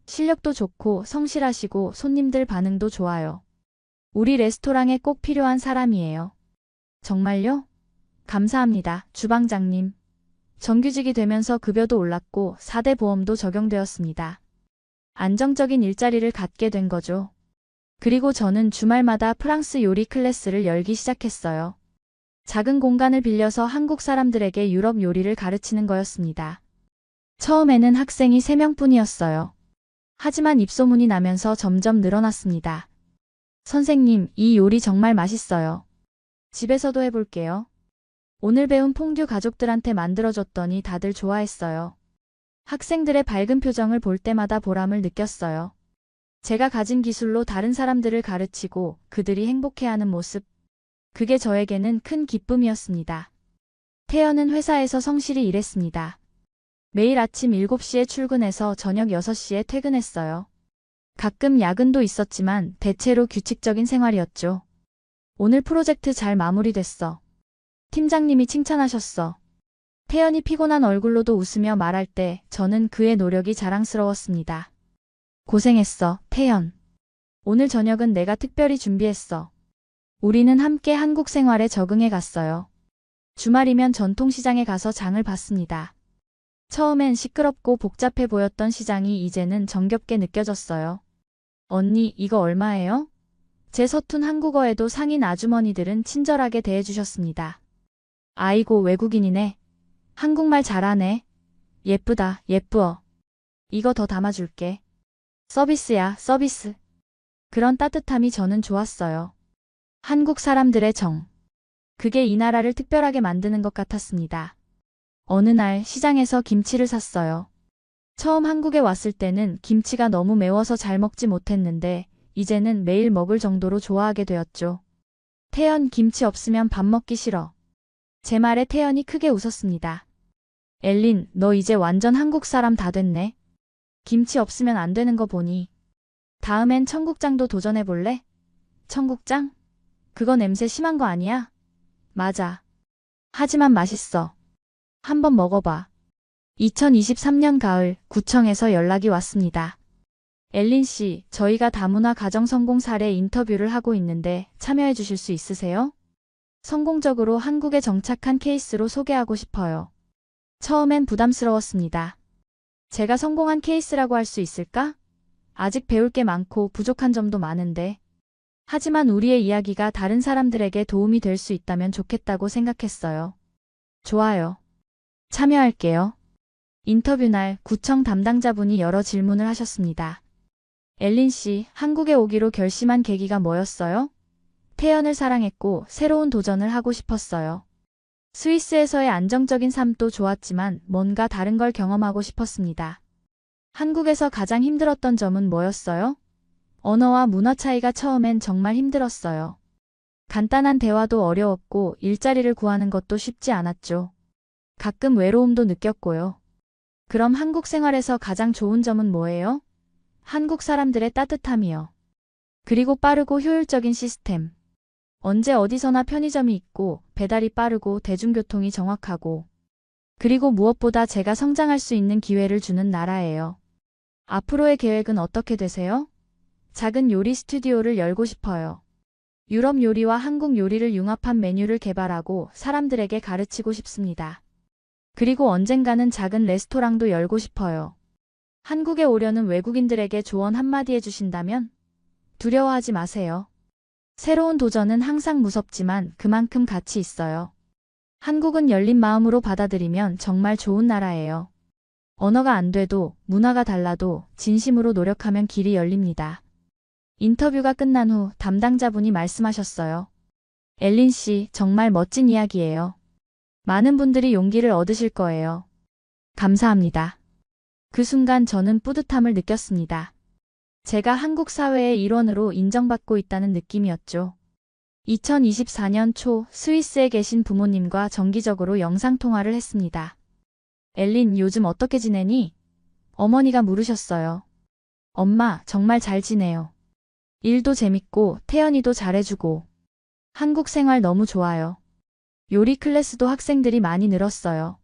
실력도 좋고 성실하시고 손님들 반응도 좋아요. 우리 레스토랑에 꼭 필요한 사람이에요. 정말요? 감사합니다, 주방장님. 정규직이 되면서 급여도 올랐고 4대 보험도 적용되었습니다. 안정적인 일자리를 갖게 된 거죠. 그리고 저는 주말마다 프랑스 요리 클래스를 열기 시작했어요. 작은 공간을 빌려서 한국 사람들에게 유럽 요리를 가르치는 거였습니다. 처음에는 학생이 3명뿐이었어요. 하지만 입소문이 나면서 점점 늘어났습니다. 선생님, 이 요리 정말 맛있어요. 집에서도 해볼게요. 오늘 배운 퐁듀 가족들한테 만들어줬더니 다들 좋아했어요. 학생들의 밝은 표정을 볼 때마다 보람을 느꼈어요. 제가 가진 기술로 다른 사람들을 가르치고 그들이 행복해하는 모습. 그게 저에게는 큰 기쁨이었습니다. 태연은 회사에서 성실히 일했습니다. 매일 아침 7시에 출근해서 저녁 6시에 퇴근했어요. 가끔 야근도 있었지만 대체로 규칙적인 생활이었죠. 오늘 프로젝트 잘 마무리됐어. 팀장님이 칭찬하셨어. 태연이 피곤한 얼굴로도 웃으며 말할 때 저는 그의 노력이 자랑스러웠습니다. 고생했어, 태연. 오늘 저녁은 내가 특별히 준비했어. 우리는 함께 한국 생활에 적응해 갔어요. 주말이면 전통시장에 가서 장을 봤습니다. 처음엔 시끄럽고 복잡해 보였던 시장이 이제는 정겹게 느껴졌어요. 언니, 이거 얼마예요? 제 서툰 한국어에도 상인 아주머니들은 친절하게 대해주셨습니다. 아이고, 외국인이네. 한국말 잘하네. 예쁘다, 예쁘어. 이거 더 담아줄게. 서비스야, 서비스. 그런 따뜻함이 저는 좋았어요. 한국 사람들의 정. 그게 이 나라를 특별하게 만드는 것 같았습니다. 어느 날 시장에서 김치를 샀어요. 처음 한국에 왔을 때는 김치가 너무 매워서 잘 먹지 못했는데 이제는 매일 먹을 정도로 좋아하게 되었죠. 태연, 김치 없으면 밥 먹기 싫어. 제 말에 태연이 크게 웃었습니다. 엘린, 너 이제 완전 한국 사람 다 됐네. 김치 없으면 안 되는 거 보니. 다음엔 청국장도 도전해볼래? 청국장? 그거 냄새 심한 거 아니야? 맞아. 하지만 맛있어. 한번 먹어봐. 2023년 가을 구청에서 연락이 왔습니다. 엘린 씨, 저희가 다문화 가정 성공 사례 인터뷰를 하고 있는데 참여해 주실 수 있으세요? 성공적으로 한국에 정착한 케이스로 소개하고 싶어요. 처음엔 부담스러웠습니다. 제가 성공한 케이스라고 할 수 있을까? 아직 배울 게 많고 부족한 점도 많은데. 하지만 우리의 이야기가 다른 사람들에게 도움이 될 수 있다면 좋겠다고 생각했어요. 좋아요. 참여할게요. 인터뷰 날 구청 담당자분이 여러 질문을 하셨습니다. 엘린 씨, 한국에 오기로 결심한 계기가 뭐였어요? 태연을 사랑했고 새로운 도전을 하고 싶었어요. 스위스에서의 안정적인 삶도 좋았지만 뭔가 다른 걸 경험하고 싶었습니다. 한국에서 가장 힘들었던 점은 뭐였어요? 언어와 문화 차이가 처음엔 정말 힘들었어요. 간단한 대화도 어려웠고 일자리를 구하는 것도 쉽지 않았죠. 가끔 외로움도 느꼈고요. 그럼 한국 생활에서 가장 좋은 점은 뭐예요? 한국 사람들의 따뜻함이요. 그리고 빠르고 효율적인 시스템. 언제 어디서나 편의점이 있고 배달이 빠르고 대중교통이 정확하고 그리고 무엇보다 제가 성장할 수 있는 기회를 주는 나라예요. 앞으로의 계획은 어떻게 되세요? 작은 요리 스튜디오를 열고 싶어요. 유럽 요리와 한국 요리를 융합한 메뉴를 개발하고 사람들에게 가르치고 싶습니다. 그리고 언젠가는 작은 레스토랑도 열고 싶어요. 한국에 오려는 외국인들에게 조언 한마디 해주신다면? 두려워하지 마세요. 새로운 도전은 항상 무섭지만 그만큼 가치 있어요. 한국은 열린 마음으로 받아들이면 정말 좋은 나라예요. 언어가 안 돼도, 문화가 달라도 진심으로 노력하면 길이 열립니다. 인터뷰가 끝난 후 담당자분이 말씀하셨어요. 엘린 씨, 정말 멋진 이야기예요. 많은 분들이 용기를 얻으실 거예요. 감사합니다. 그 순간 저는 뿌듯함을 느꼈습니다. 제가 한국 사회의 일원으로 인정받고 있다는 느낌이었죠. 2024년 초 스위스에 계신 부모님과 정기적으로 영상통화를 했습니다. 엘린, 요즘 어떻게 지내니? 어머니가 물으셨어요. 엄마, 정말 잘 지내요. 일도 재밌고 태연이도 잘해주고. 한국 생활 너무 좋아요. 요리 클래스도 학생들이 많이 늘었어요.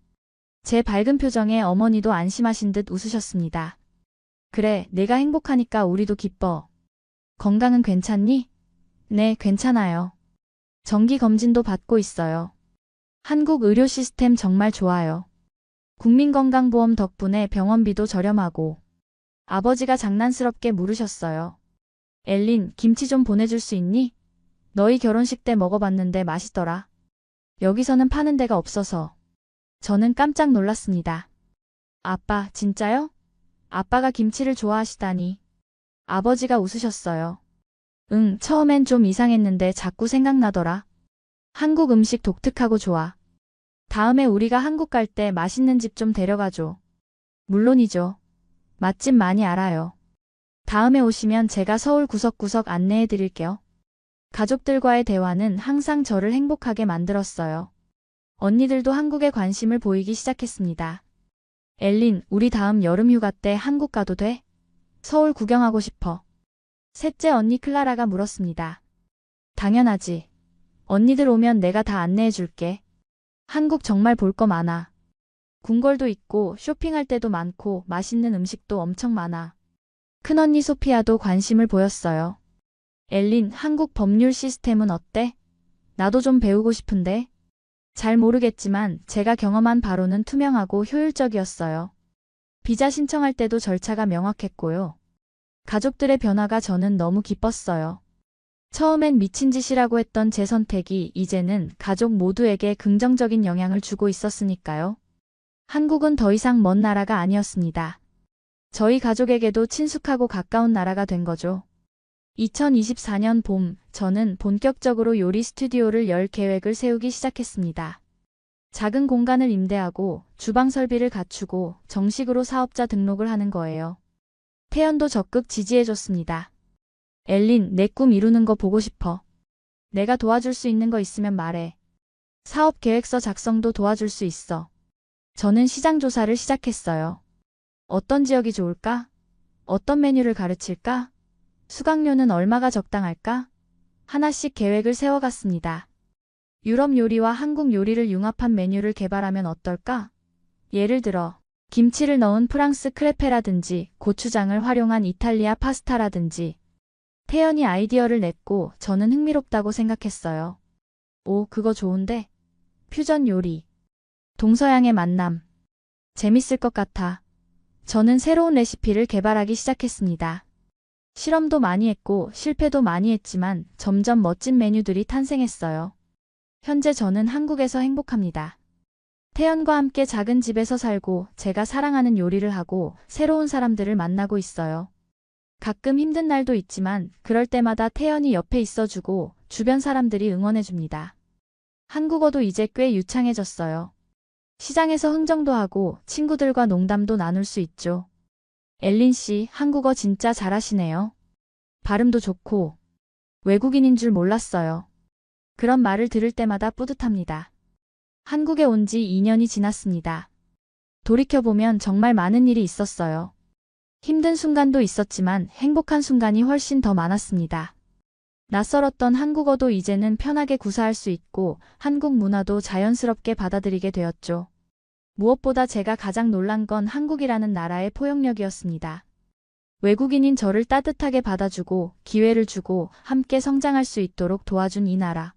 제 밝은 표정에 어머니도 안심하신 듯 웃으셨습니다. 그래, 내가 행복하니까 우리도 기뻐. 건강은 괜찮니? 네, 괜찮아요. 정기 검진도 받고 있어요. 한국 의료 시스템 정말 좋아요. 국민건강보험 덕분에 병원비도 저렴하고. 아버지가 장난스럽게 물으셨어요. 엘린, 김치 좀 보내줄 수 있니? 너희 결혼식 때 먹어봤는데 맛있더라. 여기서는 파는 데가 없어서. 저는 깜짝 놀랐습니다. 아빠, 진짜요? 아빠가 김치를 좋아하시다니. 아버지가 웃으셨어요. 응, 처음엔 좀 이상했는데 자꾸 생각나더라. 한국 음식 독특하고 좋아. 다음에 우리가 한국 갈 때 맛있는 집 좀 데려가줘. 물론이죠. 맛집 많이 알아요. 다음에 오시면 제가 서울 구석구석 안내해 드릴게요. 가족들과의 대화는 항상 저를 행복하게 만들었어요. 언니들도 한국에 관심을 보이기 시작했습니다. 엘린, 우리 다음 여름 휴가 때 한국 가도 돼? 서울 구경하고 싶어. 셋째 언니 클라라가 물었습니다. 당연하지. 언니들 오면 내가 다 안내해 줄게. 한국 정말 볼 거 많아. 궁궐도 있고 쇼핑할 때도 많고 맛있는 음식도 엄청 많아. 큰언니 소피아도 관심을 보였어요. 엘린, 한국 법률 시스템은 어때? 나도 좀 배우고 싶은데. 잘 모르겠지만 제가 경험한 바로는 투명하고 효율적이었어요. 비자 신청할 때도 절차가 명확했고요. 가족들의 변화가 저는 너무 기뻤어요. 처음엔 미친 짓이라고 했던 제 선택이 이제는 가족 모두에게 긍정적인 영향을 주고 있었으니까요. 한국은 더 이상 먼 나라가 아니었습니다. 저희 가족에게도 친숙하고 가까운 나라가 된 거죠. 2024년 봄, 저는 본격적으로 요리 스튜디오를 열 계획을 세우기 시작했습니다. 작은 공간을 임대하고 주방 설비를 갖추고 정식으로 사업자 등록을 하는 거예요. 태연도 적극 지지해줬습니다. 엘린, 내 꿈 이루는 거 보고 싶어. 내가 도와줄 수 있는 거 있으면 말해. 사업 계획서 작성도 도와줄 수 있어. 저는 시장 조사를 시작했어요. 어떤 지역이 좋을까? 어떤 메뉴를 가르칠까? 수강료는 얼마가 적당할까? 하나씩 계획을 세워갔습니다. 유럽 요리와 한국 요리를 융합한 메뉴를 개발하면 어떨까? 예를 들어 김치를 넣은 프랑스 크레페라든지 고추장을 활용한 이탈리아 파스타라든지. 태연이 아이디어를 냈고 저는 흥미롭다고 생각했어요. 오, 그거 좋은데? 퓨전 요리. 동서양의 만남. 재밌을 것 같아. 저는 새로운 레시피를 개발하기 시작했습니다. 실험도 많이 했고 실패도 많이 했지만 점점 멋진 메뉴들이 탄생했어요. 현재 저는 한국에서 행복합니다. 태연과 함께 작은 집에서 살고 제가 사랑하는 요리를 하고 새로운 사람들을 만나고 있어요. 가끔 힘든 날도 있지만 그럴 때마다 태연이 옆에 있어주고 주변 사람들이 응원해줍니다. 한국어도 이제 꽤 유창해졌어요. 시장에서 흥정도 하고 친구들과 농담도 나눌 수 있죠. 엘린 씨, 한국어 진짜 잘하시네요. 발음도 좋고. 외국인인 줄 몰랐어요. 그런 말을 들을 때마다 뿌듯합니다. 한국에 온 지 2년이 지났습니다. 돌이켜보면 정말 많은 일이 있었어요. 힘든 순간도 있었지만 행복한 순간이 훨씬 더 많았습니다. 낯설었던 한국어도 이제는 편하게 구사할 수 있고 한국 문화도 자연스럽게 받아들이게 되었죠. 무엇보다 제가 가장 놀란 건 한국이라는 나라의 포용력이었습니다. 외국인인 저를 따뜻하게 받아주고 기회를 주고 함께 성장할 수 있도록 도와준 이 나라.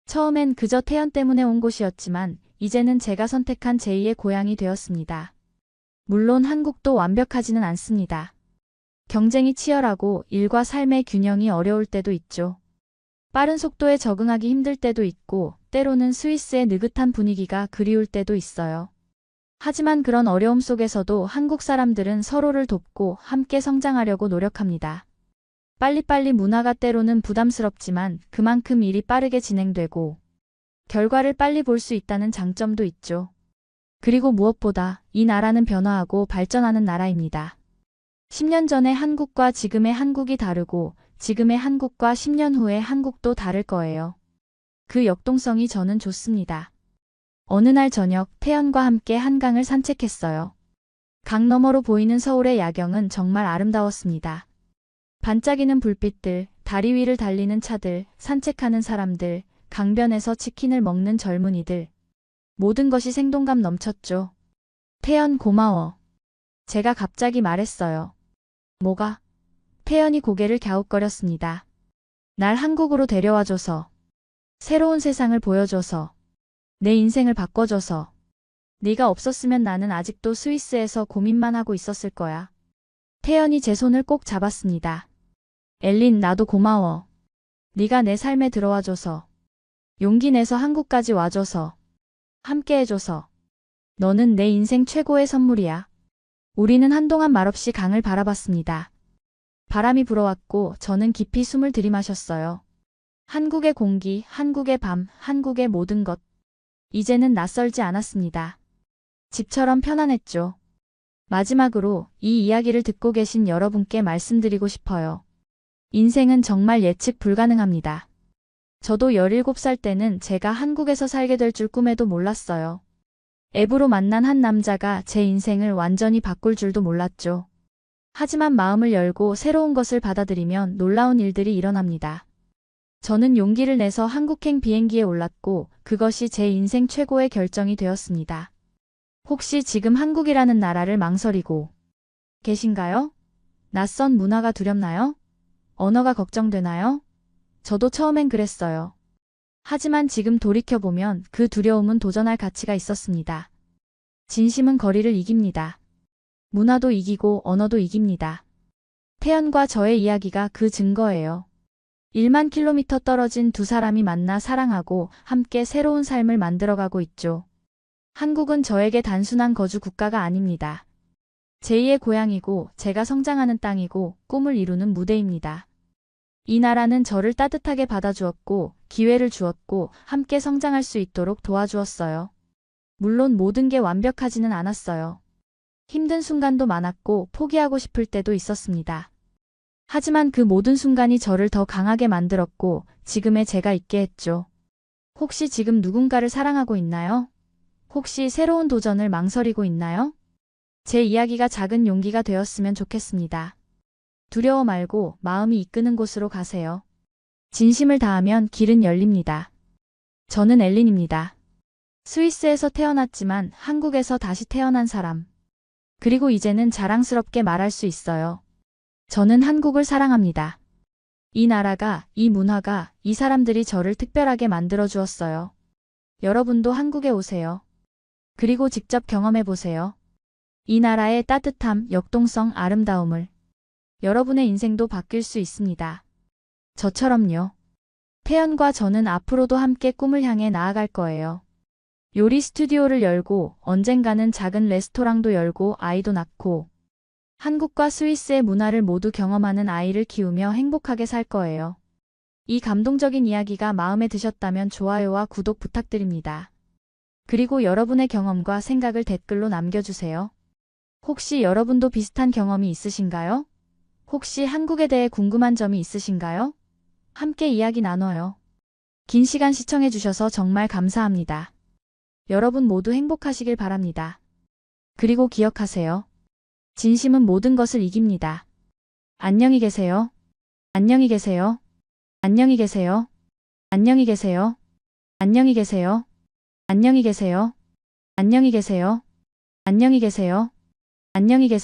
처음엔 그저 태연 때문에 온 곳이었지만 이제는 제가 선택한 제2의 고향이 되었습니다. 물론 한국도 완벽하지는 않습니다. 경쟁이 치열하고 일과 삶의 균형이 어려울 때도 있죠. 빠른 속도에 적응하기 힘들 때도 있고, 때로는 스위스의 느긋한 분위기가 그리울 때도 있어요. 하지만 그런 어려움 속에서도 한국 사람들은 서로를 돕고 함께 성장하려고 노력합니다. 빨리빨리 문화가 때로는 부담스럽지만 그만큼 일이 빠르게 진행되고 결과를 빨리 볼 수 있다는 장점도 있죠. 그리고 무엇보다 이 나라는 변화하고 발전하는 나라입니다. 10년 전의 한국과 지금의 한국이 다르고 지금의 한국과 10년 후의 한국도 다를 거예요. 그 역동성이 저는 좋습니다. 어느 날 저녁 태연과 함께 한강을 산책했어요. 강 너머로 보이는 서울의 야경은 정말 아름다웠습니다. 반짝이는 불빛들, 다리 위를 달리는 차들, 산책하는 사람들, 강변에서 치킨을 먹는 젊은이들. 모든 것이 생동감 넘쳤죠. 태연 고마워. 제가 갑자기 말했어요. 뭐가? 태연이 고개를 갸웃거렸습니다. 날 한국으로 데려와줘서. 새로운 세상을 보여줘서. 내 인생을 바꿔줘서. 네가 없었으면 나는 아직도 스위스에서 고민만 하고 있었을 거야. 태연이 제 손을 꼭 잡았습니다. 엘린, 나도 고마워. 네가 내 삶에 들어와줘서. 용기 내서 한국까지 와줘서. 함께 해줘서. 너는 내 인생 최고의 선물이야. 우리는 한동안 말없이 강을 바라봤습니다. 바람이 불어왔고 저는 깊이 숨을 들이마셨어요. 한국의 공기, 한국의 밤, 한국의 모든 것. 이제는 낯설지 않았습니다. 집처럼 편안했죠. 마지막으로 이 이야기를 듣고 계신 여러분께 말씀드리고 싶어요. 인생은 정말 예측 불가능합니다. 저도 17살 때는 제가 한국에서 살게 될 줄 꿈에도 몰랐어요. 앱으로 만난 한 남자가 제 인생을 완전히 바꿀 줄도 몰랐죠. 하지만 마음을 열고 새로운 것을 받아들이면 놀라운 일들이 일어납니다. 저는 용기를 내서 한국행 비행기에 올랐고 그것이 제 인생 최고의 결정이 되었습니다. 혹시 지금 한국이라는 나라를 망설이고 계신가요? 낯선 문화가 두렵나요? 언어가 걱정되나요? 저도 처음엔 그랬어요. 하지만 지금 돌이켜보면 그 두려움은 도전할 가치가 있었습니다. 진심은 거리를 이깁니다. 문화도 이기고 언어도 이깁니다. 태연과 저의 이야기가 그 증거예요. 1만 킬로미터 떨어진 두 사람이 만나 사랑하고 함께 새로운 삶을 만들어가고 있죠. 한국은 저에게 단순한 거주 국가가 아닙니다. 제2의 고향이고 제가 성장하는 땅이고 꿈을 이루는 무대입니다. 이 나라는 저를 따뜻하게 받아주었고 기회를 주었고 함께 성장할 수 있도록 도와주었어요. 물론 모든 게 완벽하지는 않았어요. 힘든 순간도 많았고 포기하고 싶을 때도 있었습니다. 하지만 그 모든 순간이 저를 더 강하게 만들었고 지금의 제가 있게 했죠. 혹시 지금 누군가를 사랑하고 있나요? 혹시 새로운 도전을 망설이고 있나요? 제 이야기가 작은 용기가 되었으면 좋겠습니다. 두려워 말고 마음이 이끄는 곳으로 가세요. 진심을 다하면 길은 열립니다. 저는 엘린입니다. 스위스에서 태어났지만 한국에서 다시 태어난 사람. 그리고 이제는 자랑스럽게 말할 수 있어요. 저는 한국을 사랑합니다. 이 나라가, 이 문화가, 이 사람들이 저를 특별하게 만들어 주었어요. 여러분도 한국에 오세요. 그리고 직접 경험해 보세요. 이 나라의 따뜻함, 역동성, 아름다움을. 여러분의 인생도 바뀔 수 있습니다. 저처럼요. 태연과 저는 앞으로도 함께 꿈을 향해 나아갈 거예요. 요리 스튜디오를 열고 언젠가는 작은 레스토랑도 열고 아이도 낳고 한국과 스위스의 문화를 모두 경험하는 아이를 키우며 행복하게 살 거예요. 이 감동적인 이야기가 마음에 드셨다면 좋아요와 구독 부탁드립니다. 그리고 여러분의 경험과 생각을 댓글로 남겨주세요. 혹시 여러분도 비슷한 경험이 있으신가요? 혹시 한국에 대해 궁금한 점이 있으신가요? 함께 이야기 나눠요. 긴 시간 시청해주셔서 정말 감사합니다. 여러분 모두 행복하시길 바랍니다. 그리고 기억하세요. 진심은 모든 것을 이깁니다. 안녕히 계세요. 안녕히 계세요. 안녕히 계세요. 안녕히 계세요. 안녕히 계세요. 안녕히 계세요. 안녕히 계세요. 안녕히 계세요. 안녕히 계세요.